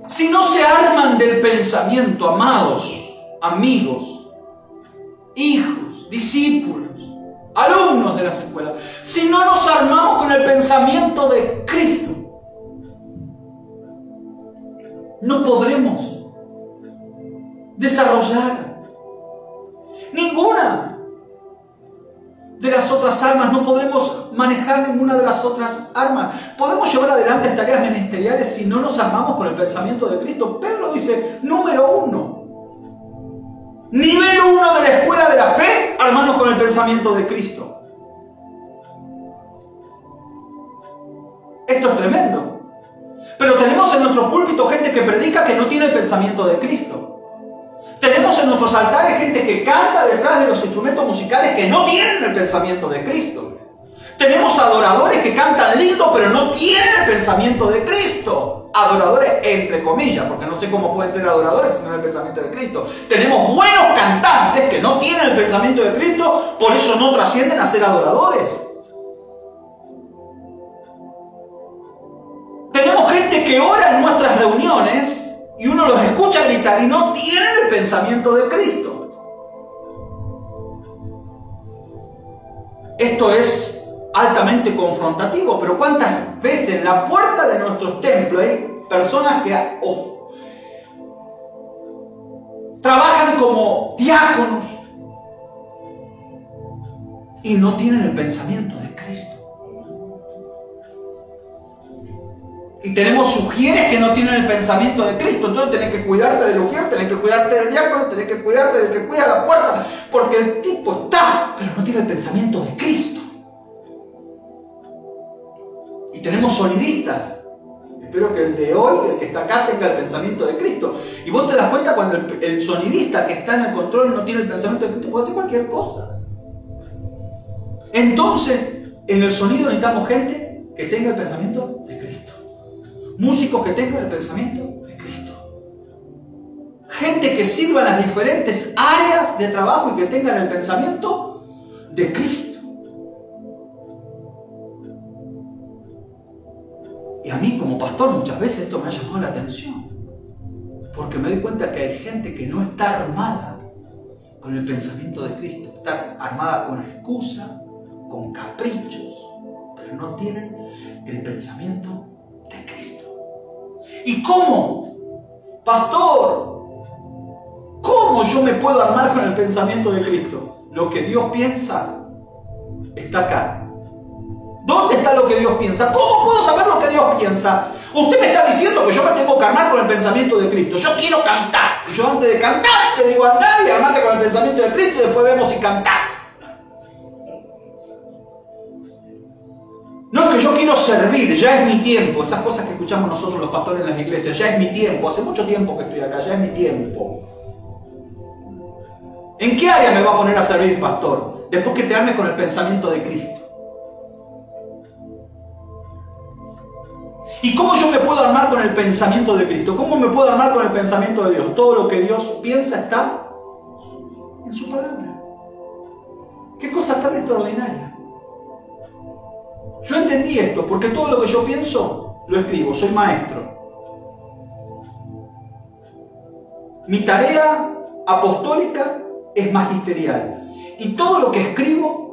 Si no se arman del pensamiento, amados, amigos, hijos, discípulos, alumnos de las escuelas, si no nos armamos con el pensamiento de Cristo, no podremos desarrollar ninguna de las otras armas, no podremos manejar ninguna de las otras armas. Podemos llevar adelante tareas ministeriales si no nos armamos con el pensamiento de Cristo. Pedro dice, número 1, nivel 1 de la escuela de la fe, armarnos con el pensamiento de Cristo. Esto es tremendo. Pero tenemos en nuestro púlpito gente que predica que no tiene el pensamiento de Cristo. Tenemos en nuestros altares gente que canta detrás de los instrumentos musicales que no tienen el pensamiento de Cristo. Tenemos adoradores que cantan lindo pero no tienen el pensamiento de Cristo. Adoradores entre comillas, porque no sé cómo pueden ser adoradores si no tienen el pensamiento de Cristo. Tenemos buenos cantantes que no tienen el pensamiento de Cristo, por eso no trascienden a ser adoradores. Tenemos gente que ora en nuestras reuniones y uno los escucha gritar y no tienen el pensamiento de Cristo. Esto es altamente confrontativo, pero ¿cuántas veces en la puerta de nuestros templos hay personas que trabajan como diáconos y no tienen el pensamiento de Cristo? Y tenemos ujieres que no tienen el pensamiento de Cristo. Entonces tenés que cuidarte del ujier, tenés que cuidarte del diácono, tenés que cuidarte del que cuida la puerta, porque el tipo está, pero no tiene el pensamiento de Cristo. Y tenemos sonidistas. Espero que el de hoy, el que está acá, tenga el pensamiento de Cristo. Y vos te das cuenta cuando el sonidista que está en el control no tiene el pensamiento de Cristo, puede hacer cualquier cosa. Entonces, en el sonido necesitamos gente que tenga el pensamiento de Cristo. Músicos que tengan el pensamiento de Cristo. Gente que sirva en las diferentes áreas de trabajo y que tengan el pensamiento de Cristo. Y a mí como pastor muchas veces esto me ha llamado la atención. Porque me doy cuenta que hay gente que no está armada con el pensamiento de Cristo. Está armada con excusa, con caprichos, pero no tienen el pensamiento de Cristo. ¿Y cómo? Pastor, ¿cómo yo me puedo armar con el pensamiento de Cristo? Lo que Dios piensa está acá. ¿Dónde está lo que Dios piensa? ¿Cómo puedo saber lo que Dios piensa? Usted me está diciendo que yo me tengo que armar con el pensamiento de Cristo. Yo quiero cantar. Y yo antes de cantar te digo andá y armate con el pensamiento de Cristo y después vemos si cantás. No es que yo quiero servir, ya es mi tiempo. Esas cosas que escuchamos nosotros los pastores en las iglesias, ya es mi tiempo. Hace mucho tiempo que estoy acá, ya es mi tiempo. ¿En qué área me va a poner a servir, pastor? Después que te armes con el pensamiento de Cristo. ¿Y cómo yo me puedo armar con el pensamiento de Cristo? ¿Cómo me puedo armar con el pensamiento de Dios? Todo lo que Dios piensa está en su palabra. ¿Qué cosa tan extraordinaria? Yo entendí esto, porque todo lo que yo pienso, lo escribo, soy maestro. Mi tarea apostólica es magisterial. Y todo lo que escribo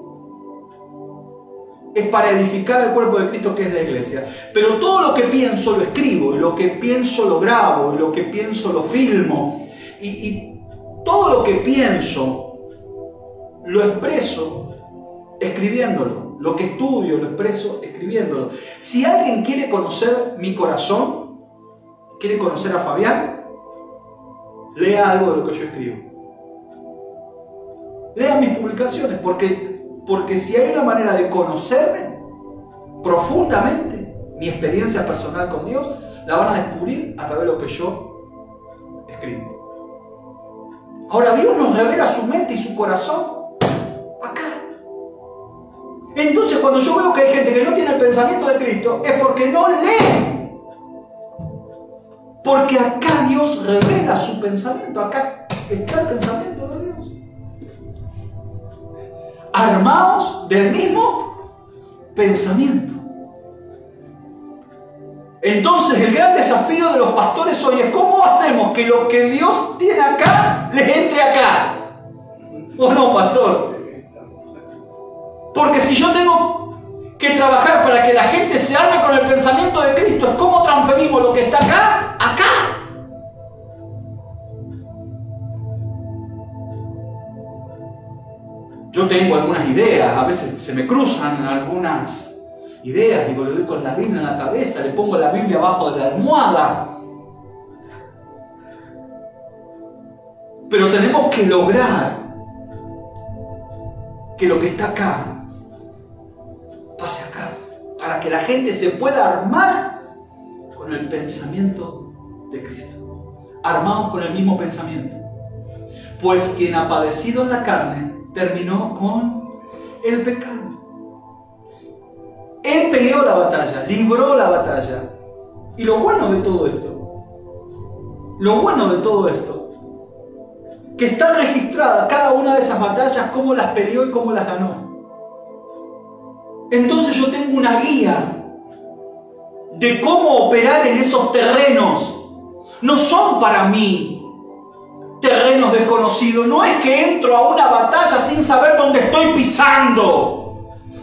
es para edificar el cuerpo de Cristo, que es la iglesia. Pero todo lo que pienso lo escribo, y lo que pienso lo grabo, y lo que pienso lo filmo. Y todo lo que pienso lo expreso escribiéndolo. Lo que estudio lo expreso escribiéndolo. Si alguien quiere conocer mi corazón, quiere conocer a Fabián, lea algo de lo que yo escribo. Lea mis publicaciones, porque si hay una manera de conocerme profundamente, mi experiencia personal con Dios, la van a descubrir a través de lo que yo escribo. Ahora, Dios nos revela su mente y su corazón acá. Entonces, cuando yo veo que hay gente que no tiene el pensamiento de Cristo, es porque no lee. Porque acá Dios revela su pensamiento, acá está el pensamiento de Dios. Armados del mismo pensamiento. Entonces, el gran desafío de los pastores hoy es: ¿cómo hacemos que lo que Dios tiene acá les entre acá? ¿O no, pastor? Porque si yo tengo que trabajar para que la gente se arme con el pensamiento de Cristo, es cómo transferimos lo que está acá, acá. Yo tengo algunas ideas, a veces se me cruzan algunas ideas, digo, le doy con la Biblia en la cabeza, le pongo la Biblia abajo de la almohada. Pero tenemos que lograr que lo que está acá pase acá, para que la gente se pueda armar con el pensamiento de Cristo, armados con el mismo pensamiento. Pues quien ha padecido en la carne terminó con el pecado. Él peleó la batalla, libró la batalla. Y lo bueno de todo esto, que está registrada cada una de esas batallas, cómo las peleó y cómo las ganó. Entonces yo tengo una guía de cómo operar en esos terrenos. No son para mí terrenos desconocidos. No es que entro a una batalla sin saber dónde estoy pisando.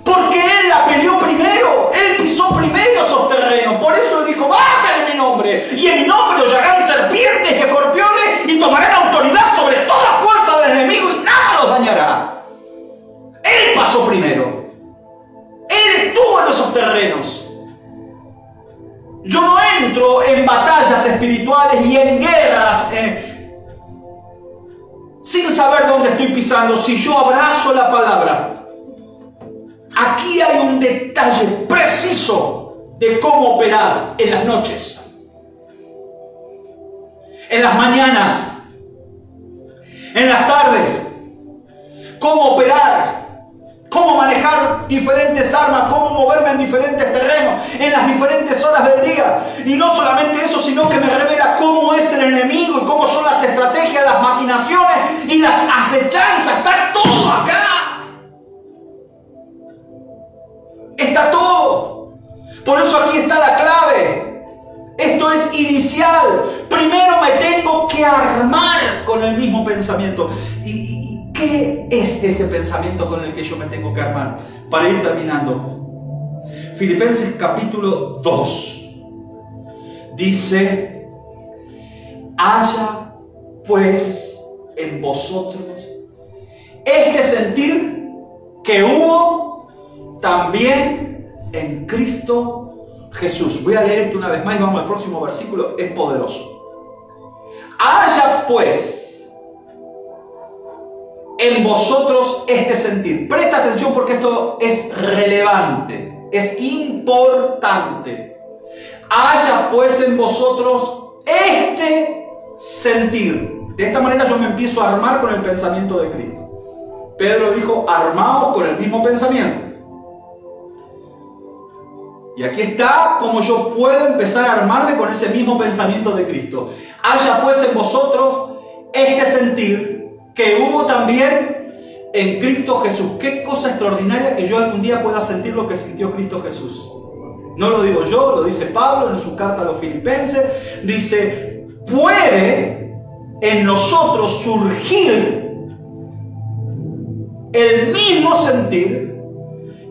Porque Él la peleó primero. Él pisó primero esos terrenos. Por eso Él dijo: bajan en mi nombre. Y en mi nombre hollarán serpientes y escorpiones y tomarán autoridad sobre toda fuerza del enemigo y nada los dañará. Él pasó primero. Él estuvo en esos terrenos. Yo no entro en batallas espirituales y en guerras sin saber dónde estoy pisando. Si yo abrazo la palabra, aquí hay un detalle preciso de cómo operar en las noches, en las mañanas, en las tardes. Cómo operar, cómo manejar diferentes armas, cómo moverme en diferentes terrenos, en las diferentes horas del día. Y no solamente eso, sino que me revela cómo es el enemigo y cómo son las estrategias, las maquinaciones y las acechanzas. Está todo acá. Está todo. Por eso aquí está la clave. Esto es inicial. Primero me tengo que armar con el mismo pensamiento. ¿Y qué es ese pensamiento con el que yo me tengo que armar? Para ir terminando. Filipenses capítulo 2. Dice: haya pues en vosotros este sentir que hubo también en Cristo Jesús. Voy a leer esto una vez más y vamos al próximo versículo, es poderoso. Haya pues en vosotros este sentir. Presta atención porque esto es relevante, es importante. Haya pues en vosotros este sentir. De esta manera yo me empiezo a armar con el pensamiento de Cristo. Pedro dijo: armaos con el mismo pensamiento. Y aquí está cómo yo puedo empezar a armarme con ese mismo pensamiento de Cristo. Haya pues en vosotros este sentir que hubo también en Cristo Jesús. Qué cosa extraordinaria que yo algún día pueda sentir lo que sintió Cristo Jesús. No lo digo yo, lo dice Pablo en su carta a los Filipenses. Dice: puede en nosotros surgir el mismo sentir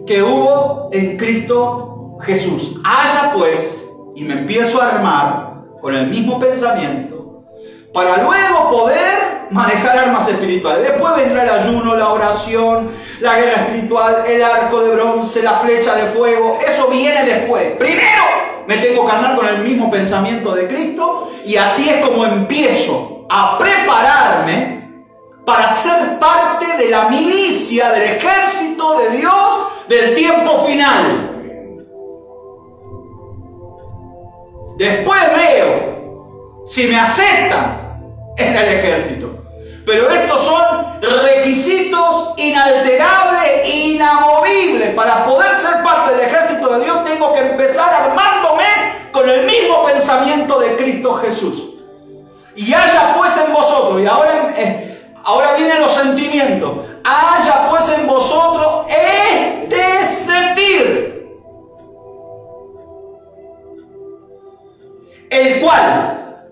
que hubo en Cristo Jesús. Haya pues, y me empiezo a armar con el mismo pensamiento, para luego poder manejar armas espirituales. Después vendrá el ayuno, la oración, la guerra espiritual, el arco de bronce, la flecha de fuego. Eso viene después. Primero me tengo que armar con el mismo pensamiento de Cristo, y así es como empiezo a prepararme para ser parte de la milicia, del ejército de Dios del tiempo final. Después veo si me aceptan en el ejército. Pero estos son requisitos inalterables, inamovibles. Para poder ser parte del ejército de Dios tengo que empezar armándome con el mismo pensamiento de Cristo Jesús. Y haya pues en vosotros, y ahora vienen los sentimientos, haya pues en vosotros este sentir, el cual,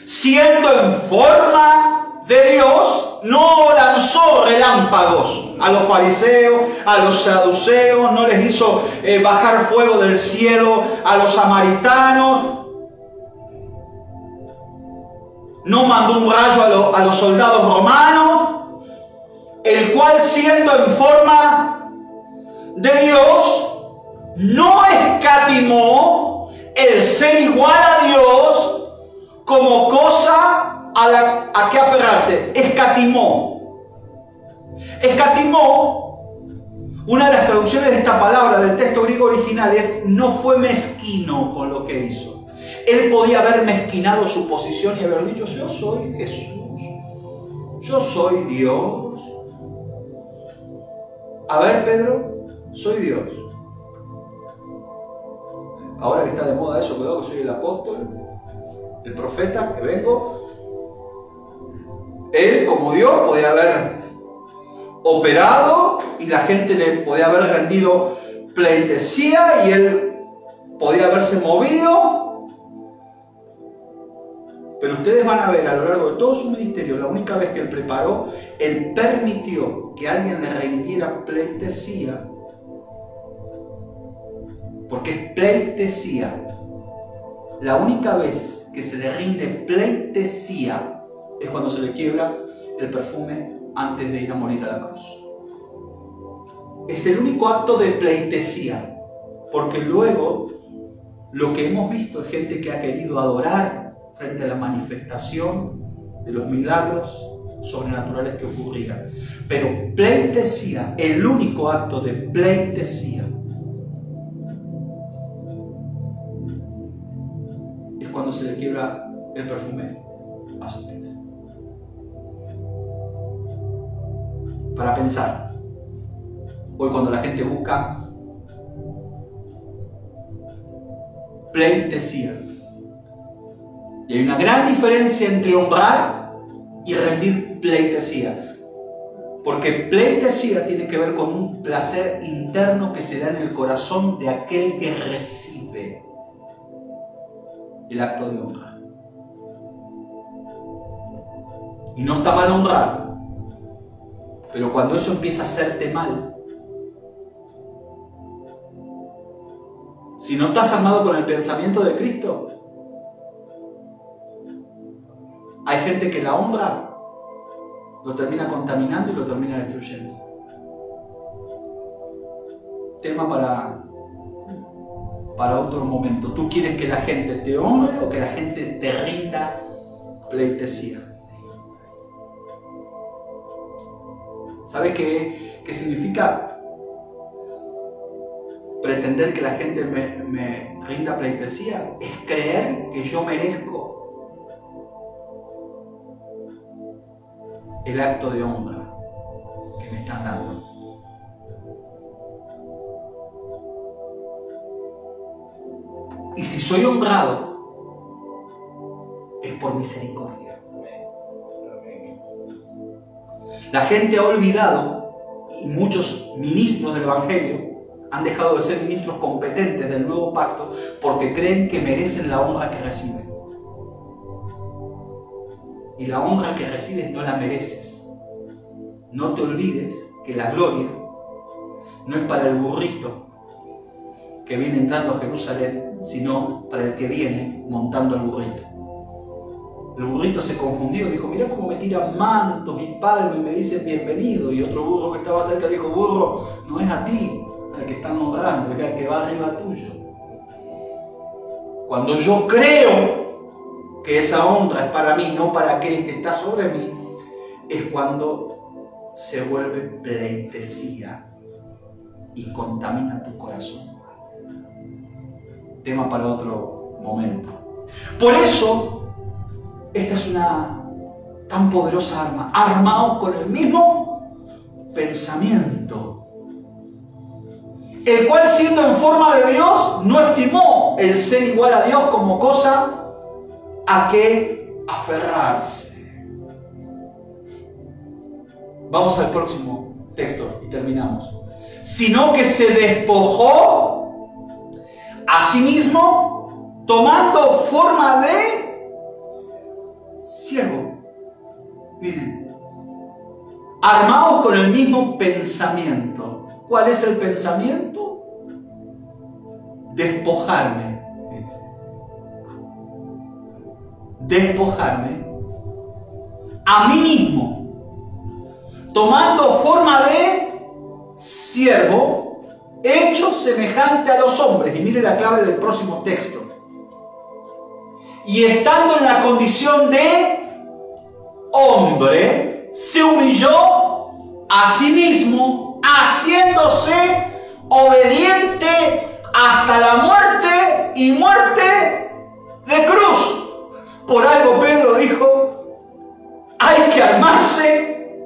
siendo en forma de Dios, no lanzó relámpagos a los fariseos, a los saduceos, no les hizo bajar fuego del cielo a los samaritanos, no mandó un rayo a los soldados romanos, el cual, siendo en forma de Dios, no escatimó el ser igual a Dios como cosa a que aferrarse. Escatimó. Una de las traducciones de esta palabra del texto griego original es: no fue mezquino con lo que hizo. Él podía haber mezquinado su posición y haber dicho: yo soy Jesús, yo soy Dios. A ver, Pedro, soy Dios. Ahora que está de moda eso, cuidado que soy el apóstol, el profeta, que vengo. Él, como Dios, podía haber operado y la gente le podía haber rendido pleitesía y él podía haberse movido. Pero ustedes van a ver a lo largo de todo su ministerio, la única vez que él preparó, él permitió que alguien le rindiera pleitesía. Porque es pleitesía. La única vez que se le rinde pleitesía es cuando se le quiebra el perfume antes de ir a morir a la cruz. Es el único acto de pleitesía. Porque luego lo que hemos visto es gente que ha querido adorar frente a la manifestación de los milagros sobrenaturales que ocurrían. Pero pleitesía, el único acto de pleitesía, es cuando se le quiebra el perfume a sus pies. Para pensar, hoy cuando la gente busca pleitesía, y hay una gran diferencia entre honrar y rendir pleitesía. Porque pleitesía tiene que ver con un placer interno que se da en el corazón de aquel que recibe el acto de honra. Y no está mal honrar, pero cuando eso empieza a hacerte mal, si no estás armado con el pensamiento de Cristo, hay gente que la honra lo termina contaminando y lo termina destruyendo. Tema para otro momento. ¿Tú quieres que la gente te honre o que la gente te rinda pleitesía? ¿Sabes qué significa pretender que la gente me rinda pleitesía? Es creer que yo merezco el acto de honra que me están dando. Y si soy honrado, es por misericordia. La gente ha olvidado, y muchos ministros del Evangelio han dejado de ser ministros competentes del nuevo pacto porque creen que merecen la honra que reciben. Y la honra que recibes no la mereces. No te olvides que la gloria no es para el burrito que viene entrando a Jerusalén, sino para el que viene montando el burrito. El burrito se confundió, dijo, mirá cómo me tiran mantos y palmas y me dicen bienvenido. Y otro burro que estaba cerca dijo, burro, no es a ti al que están honrando, es al que va arriba tuyo. Cuando yo creo que esa honra es para mí, no para aquel que está sobre mí, es cuando se vuelve pleitesía y contamina tu corazón. Tema para otro momento. Por eso, esta es una tan poderosa arma. Armaos con el mismo pensamiento, el cual, siendo en forma de Dios, no estimó el ser igual a Dios como cosa a que aferrarse. Vamos al próximo texto y terminamos. Sino que se despojó a sí mismo, tomando forma de siervo. Miren, armados con el mismo pensamiento. ¿Cuál es el pensamiento? Despojarme. Despojarme a mí mismo, tomando forma de siervo, hecho semejante a los hombres. Y mire la clave del próximo texto. Y estando en la condición de hombre, se humilló a sí mismo, haciéndose obediente hasta la muerte y muerte de cruz. Por algo Pedro dijo, hay que armarse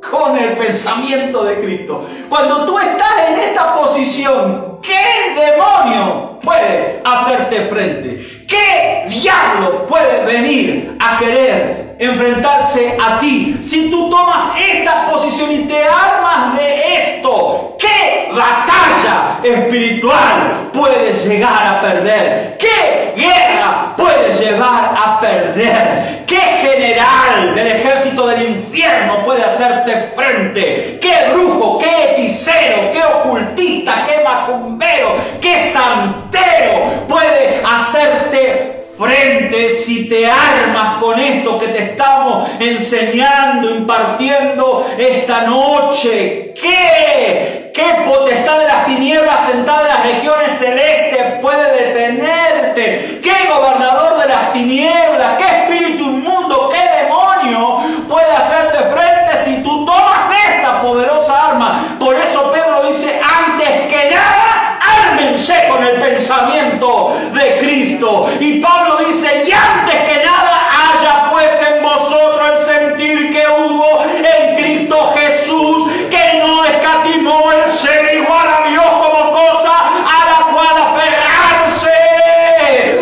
con el pensamiento de Cristo. Cuando tú estás en esta posición, ¿qué demonio puede hacerte frente? ¿Qué diablo puede venir a querer enfrentarse a ti? Si tú tomas esta posición y te armas de esto, ¿qué batalla espiritual puedes llegar a perder? ¿Qué guerra puedes llegar a perder? ¿Qué general del ejército del infierno puede hacerte frente? ¿Qué brujo, qué hechicero, qué ocultista, qué macumbero, qué santero puede hacerte frente si te armas con esto que te estamos enseñando, impartiendo esta noche? ¿Qué potestad de las tinieblas sentada en las regiones celestes puede detenerte? ¿Qué gobernador de las tinieblas, qué espíritu inmundo, qué demonio puede hacerte frente si tú tomas esta poderosa arma? Por eso Pedro dice, antes que nada, ármense con el pensamiento de Cristo. Y Pablo dice, y antes que nada, haya pues en vosotros el sentir que hubo en Cristo Jesús, que no escatimó el ser igual a Dios como cosa a la cual aferrarse,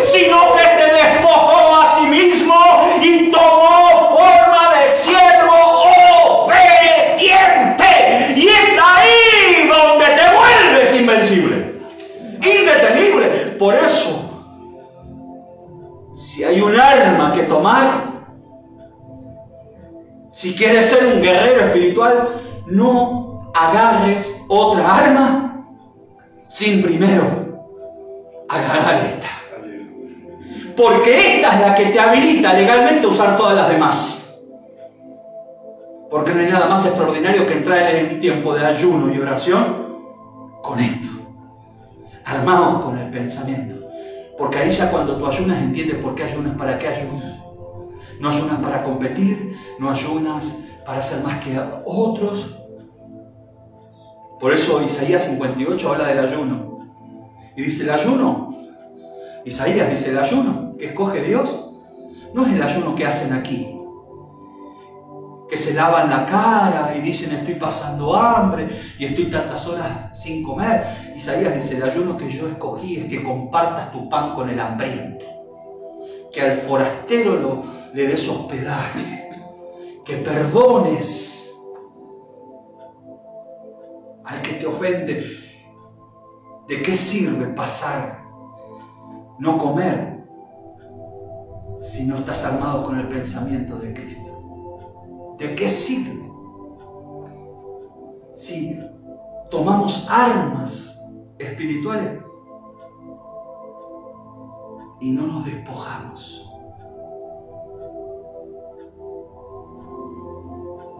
sino que se despojó a sí mismo y tomó forma de siervo obediente. Y es ahí donde te vuelves invencible, indetenible. Por eso, si hay un arma que tomar, si quieres ser un guerrero espiritual, no agarres otra arma sin primero agarrar esta. Porque esta es la que te habilita legalmente a usar todas las demás. Porque no hay nada más extraordinario que entrar en un tiempo de ayuno y oración con esto, armados con el pensamiento. Porque ahí ya cuando tú ayunas entiendes por qué ayunas, para qué ayunas. No ayunas para competir, no ayunas para ser más que otros. Por eso Isaías 58 habla del ayuno. Y dice el ayuno, Isaías dice el ayuno que escoge Dios, no es el ayuno que hacen aquí, que se lavan la cara y dicen estoy pasando hambre y estoy tantas horas sin comer. Isaías dice el ayuno que yo escogí es que compartas tu pan con el hambriento, que al forastero le des hospedaje, que perdones al que te ofende. ¿De qué sirve pasar, no comer, si no estás armado con el pensamiento de Cristo? ¿De qué sirve? si tomamos armas espirituales y no nos despojamos.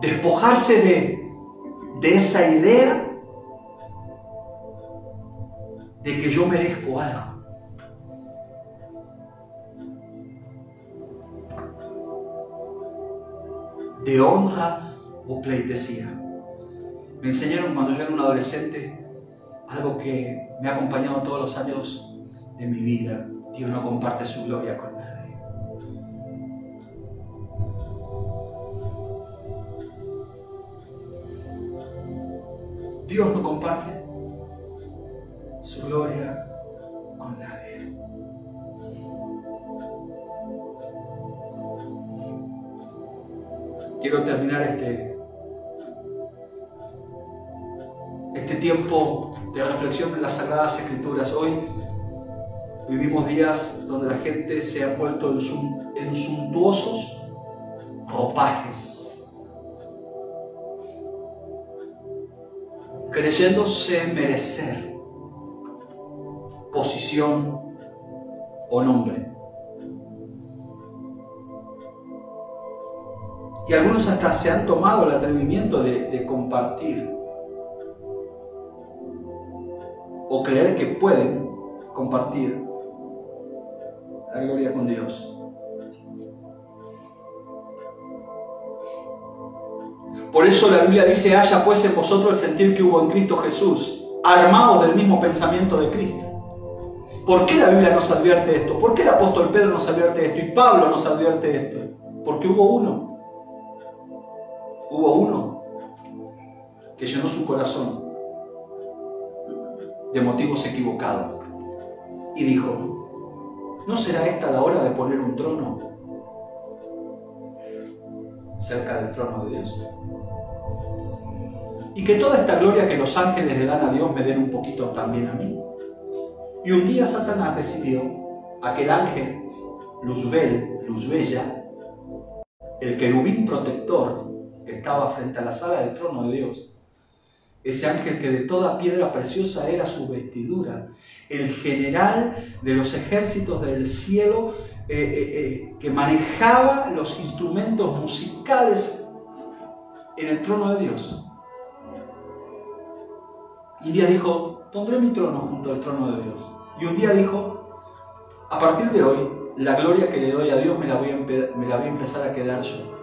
Despojarse de esa idea de que yo merezco algo. De honra o pleitesía. Me enseñaron cuando yo era un adolescente algo que me ha acompañado todos los años de mi vida. Dios no comparte su gloria con nadie. Dios no comparte su gloria con nadie. Quiero terminar este tiempo de reflexión en las Sagradas Escrituras. Hoy vivimos días donde la gente se ha vuelto en suntuosos ropajes, creyéndose merecer posición o nombre. Y algunos hasta se han tomado el atrevimiento de compartir o creer que pueden compartir la gloria con Dios. Por eso la Biblia dice: haya pues en vosotros el sentir que hubo en Cristo Jesús, armados del mismo pensamiento de Cristo. ¿Por qué la Biblia nos advierte esto? ¿Por qué el apóstol Pedro nos advierte esto? Y Pablo nos advierte esto. Porque hubo uno que llenó su corazón de motivos equivocados y dijo: ¿no será esta la hora de poner un trono cerca del trono de Dios? Y que toda esta gloria que los ángeles le dan a Dios me den un poquito también a mí. Y un día Satanás decidió, aquel ángel, Luzbel, Luzbella, el querubín protector que estaba frente a la sala del trono de Dios, ese ángel que de toda piedra preciosa era su vestidura, el general de los ejércitos del cielo, que manejaba los instrumentos musicales en el trono de Dios. Un día dijo: pondré mi trono junto al trono de Dios. Y un día dijo: a partir de hoy, la gloria que le doy a Dios me la voy a empezar a quedar yo.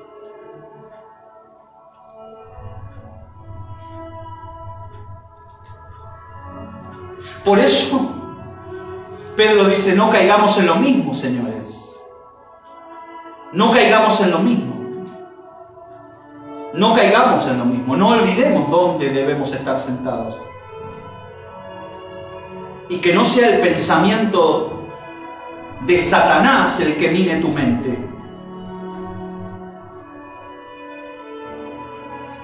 Por eso Pedro dice: no caigamos en lo mismo, señores. No caigamos en lo mismo. No caigamos en lo mismo. No olvidemos dónde debemos estar sentados. Y que no sea el pensamiento de Satanás el que mine tu mente.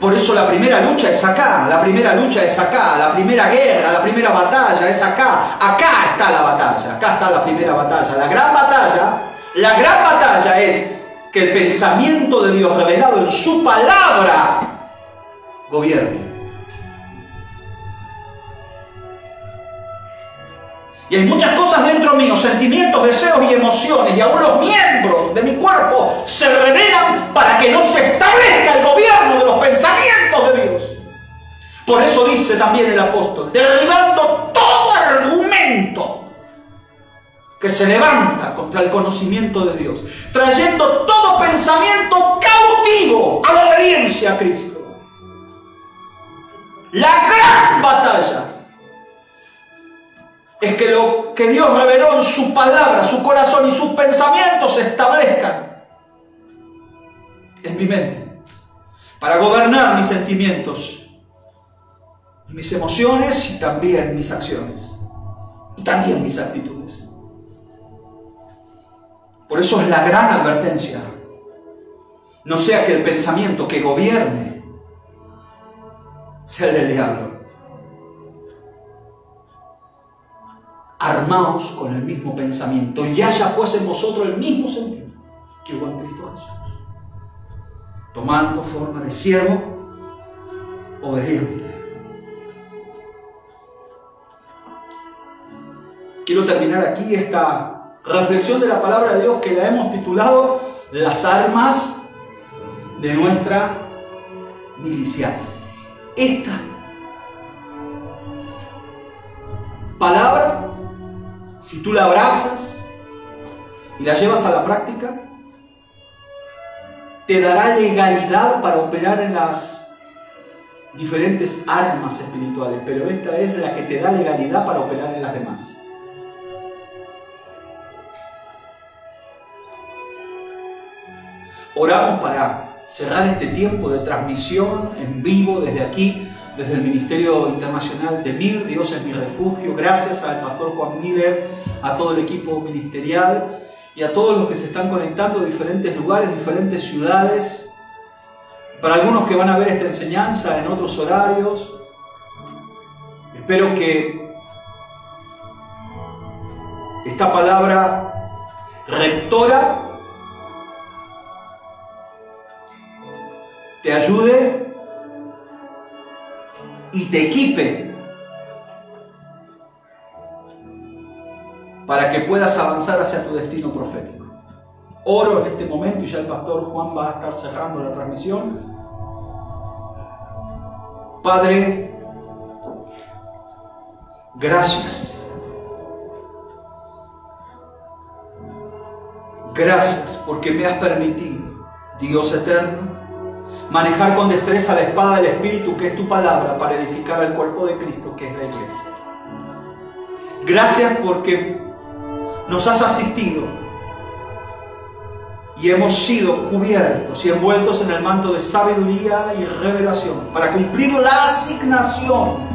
Por eso la primera lucha es acá, la primera lucha es acá, la primera guerra, la primera batalla es acá. Acá está la batalla, acá está la primera batalla. La gran batalla es que el pensamiento de Dios revelado en su palabra gobierne. Y hay muchas cosas dentro mío, sentimientos, deseos y emociones, y aún los miembros de mi cuerpo se rebelan para que no se establezca el gobierno de los pensamientos de Dios. Por eso dice también el apóstol: derribando todo argumento que se levanta contra el conocimiento de Dios, trayendo todo pensamiento cautivo a la obediencia a Cristo. La gran batalla es que lo que Dios reveló en su palabra, su corazón y sus pensamientos se establezcan en mi mente, para gobernar mis sentimientos, mis emociones y también mis acciones, y también mis actitudes. Por eso es la gran advertencia: no sea que el pensamiento que gobierne sea el del diablo. Armaos con el mismo pensamiento, y haya pues en vosotros el mismo sentido que hubo en Cristo Jesús, tomando forma de siervo obediente, quiero terminar aquí esta reflexión de la palabra de Dios que la hemos titulado Las armas de nuestra milicia. Esta palabra, si tú la abrazas y la llevas a la práctica, te dará legalidad para operar en las diferentes armas espirituales, pero esta es la que te da legalidad para operar en las demás. Oramos para cerrar este tiempo de transmisión en vivo desde aquí, desde el Ministerio Internacional de MIR. Dios es mi refugio. Gracias al pastor Juan Miller, a todo el equipo ministerial y a todos los que se están conectando de diferentes lugares, diferentes ciudades. Para algunos que van a ver esta enseñanza en otros horarios, espero que esta palabra rectora te ayude y te equipe para que puedas avanzar hacia tu destino profético. Oro en este momento y ya el pastor Juan va a estar cerrando la transmisión. Padre, gracias. Gracias porque me has permitido, Dios eterno, manejar con destreza la espada del Espíritu, que es tu palabra, para edificar al cuerpo de Cristo, que es la iglesia. Gracias porque nos has asistido y hemos sido cubiertos y envueltos en el manto de sabiduría y revelación para cumplir la asignación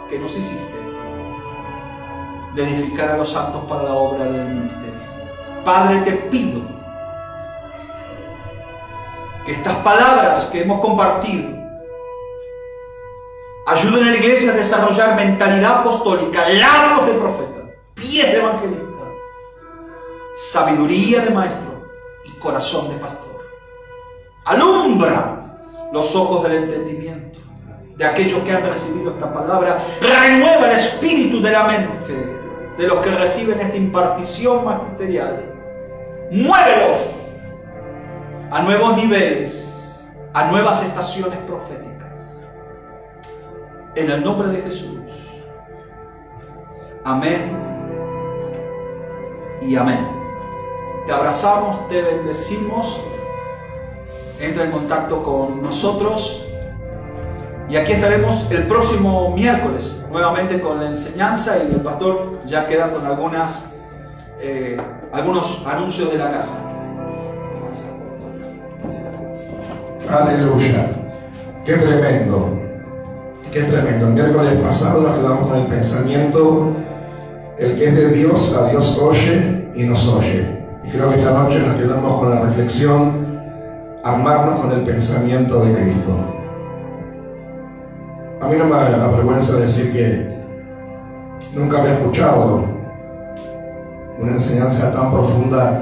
que nos hiciste de edificar a los santos para la obra del ministerio. Padre, te pido que estas palabras que hemos compartido ayuden a la iglesia a desarrollar mentalidad apostólica, labios de profeta, pies de evangelista, sabiduría de maestro y corazón de pastor. Alumbra los ojos del entendimiento de aquellos que han recibido esta palabra. Renueva el espíritu de la mente de los que reciben esta impartición magisterial. Muévelos a nuevos niveles, a nuevas estaciones proféticas. En el nombre de Jesús. Amén y amén. Te abrazamos, te bendecimos. Entra en contacto con nosotros. Y aquí estaremos el próximo miércoles, nuevamente con la enseñanza, y el pastor ya queda con algunos anuncios de la casa. Aleluya. Qué tremendo. Qué tremendo. El miércoles pasado nos quedamos con el pensamiento: el que es de Dios, a Dios oye y nos oye. Y creo que esta noche nos quedamos con la reflexión: armarnos con el pensamiento de Cristo. A mí no me avergüenza decir que nunca había escuchado una enseñanza tan profunda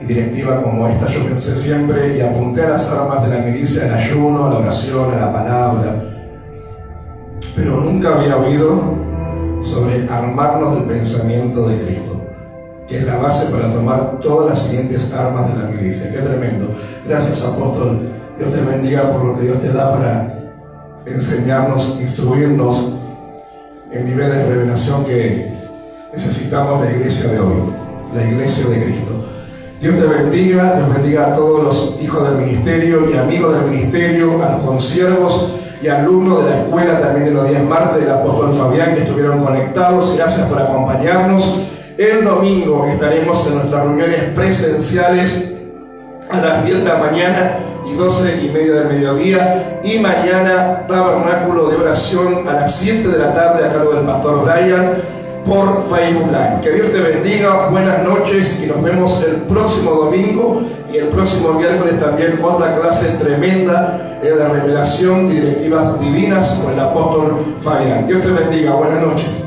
y directiva como esta. Yo pensé siempre y apunté a las armas de la milicia, el ayuno, la oración, la palabra, pero nunca había oído sobre armarnos del pensamiento de Cristo, que es la base para tomar todas las siguientes armas de la milicia. Qué tremendo. Gracias, apóstol. Dios te bendiga por lo que Dios te da para enseñarnos, instruirnos en niveles de revelación que necesitamos la iglesia de hoy, la iglesia de Cristo. Dios te bendiga, Dios bendiga a todos los hijos del ministerio y amigos del ministerio, a los consiervos y alumnos de la escuela también de los días martes del apóstol Fabián que estuvieron conectados. Gracias por acompañarnos. El domingo estaremos en nuestras reuniones presenciales a las 10 de la mañana y 12:30 del mediodía, y mañana tabernáculo de oración a las 7 de la tarde a cargo del pastor Brian por Facebook Live. Que Dios te bendiga, buenas noches y nos vemos el próximo domingo, y el próximo miércoles también otra clase tremenda de revelación y directivas divinas con el apóstol Fabián. Dios te bendiga, buenas noches.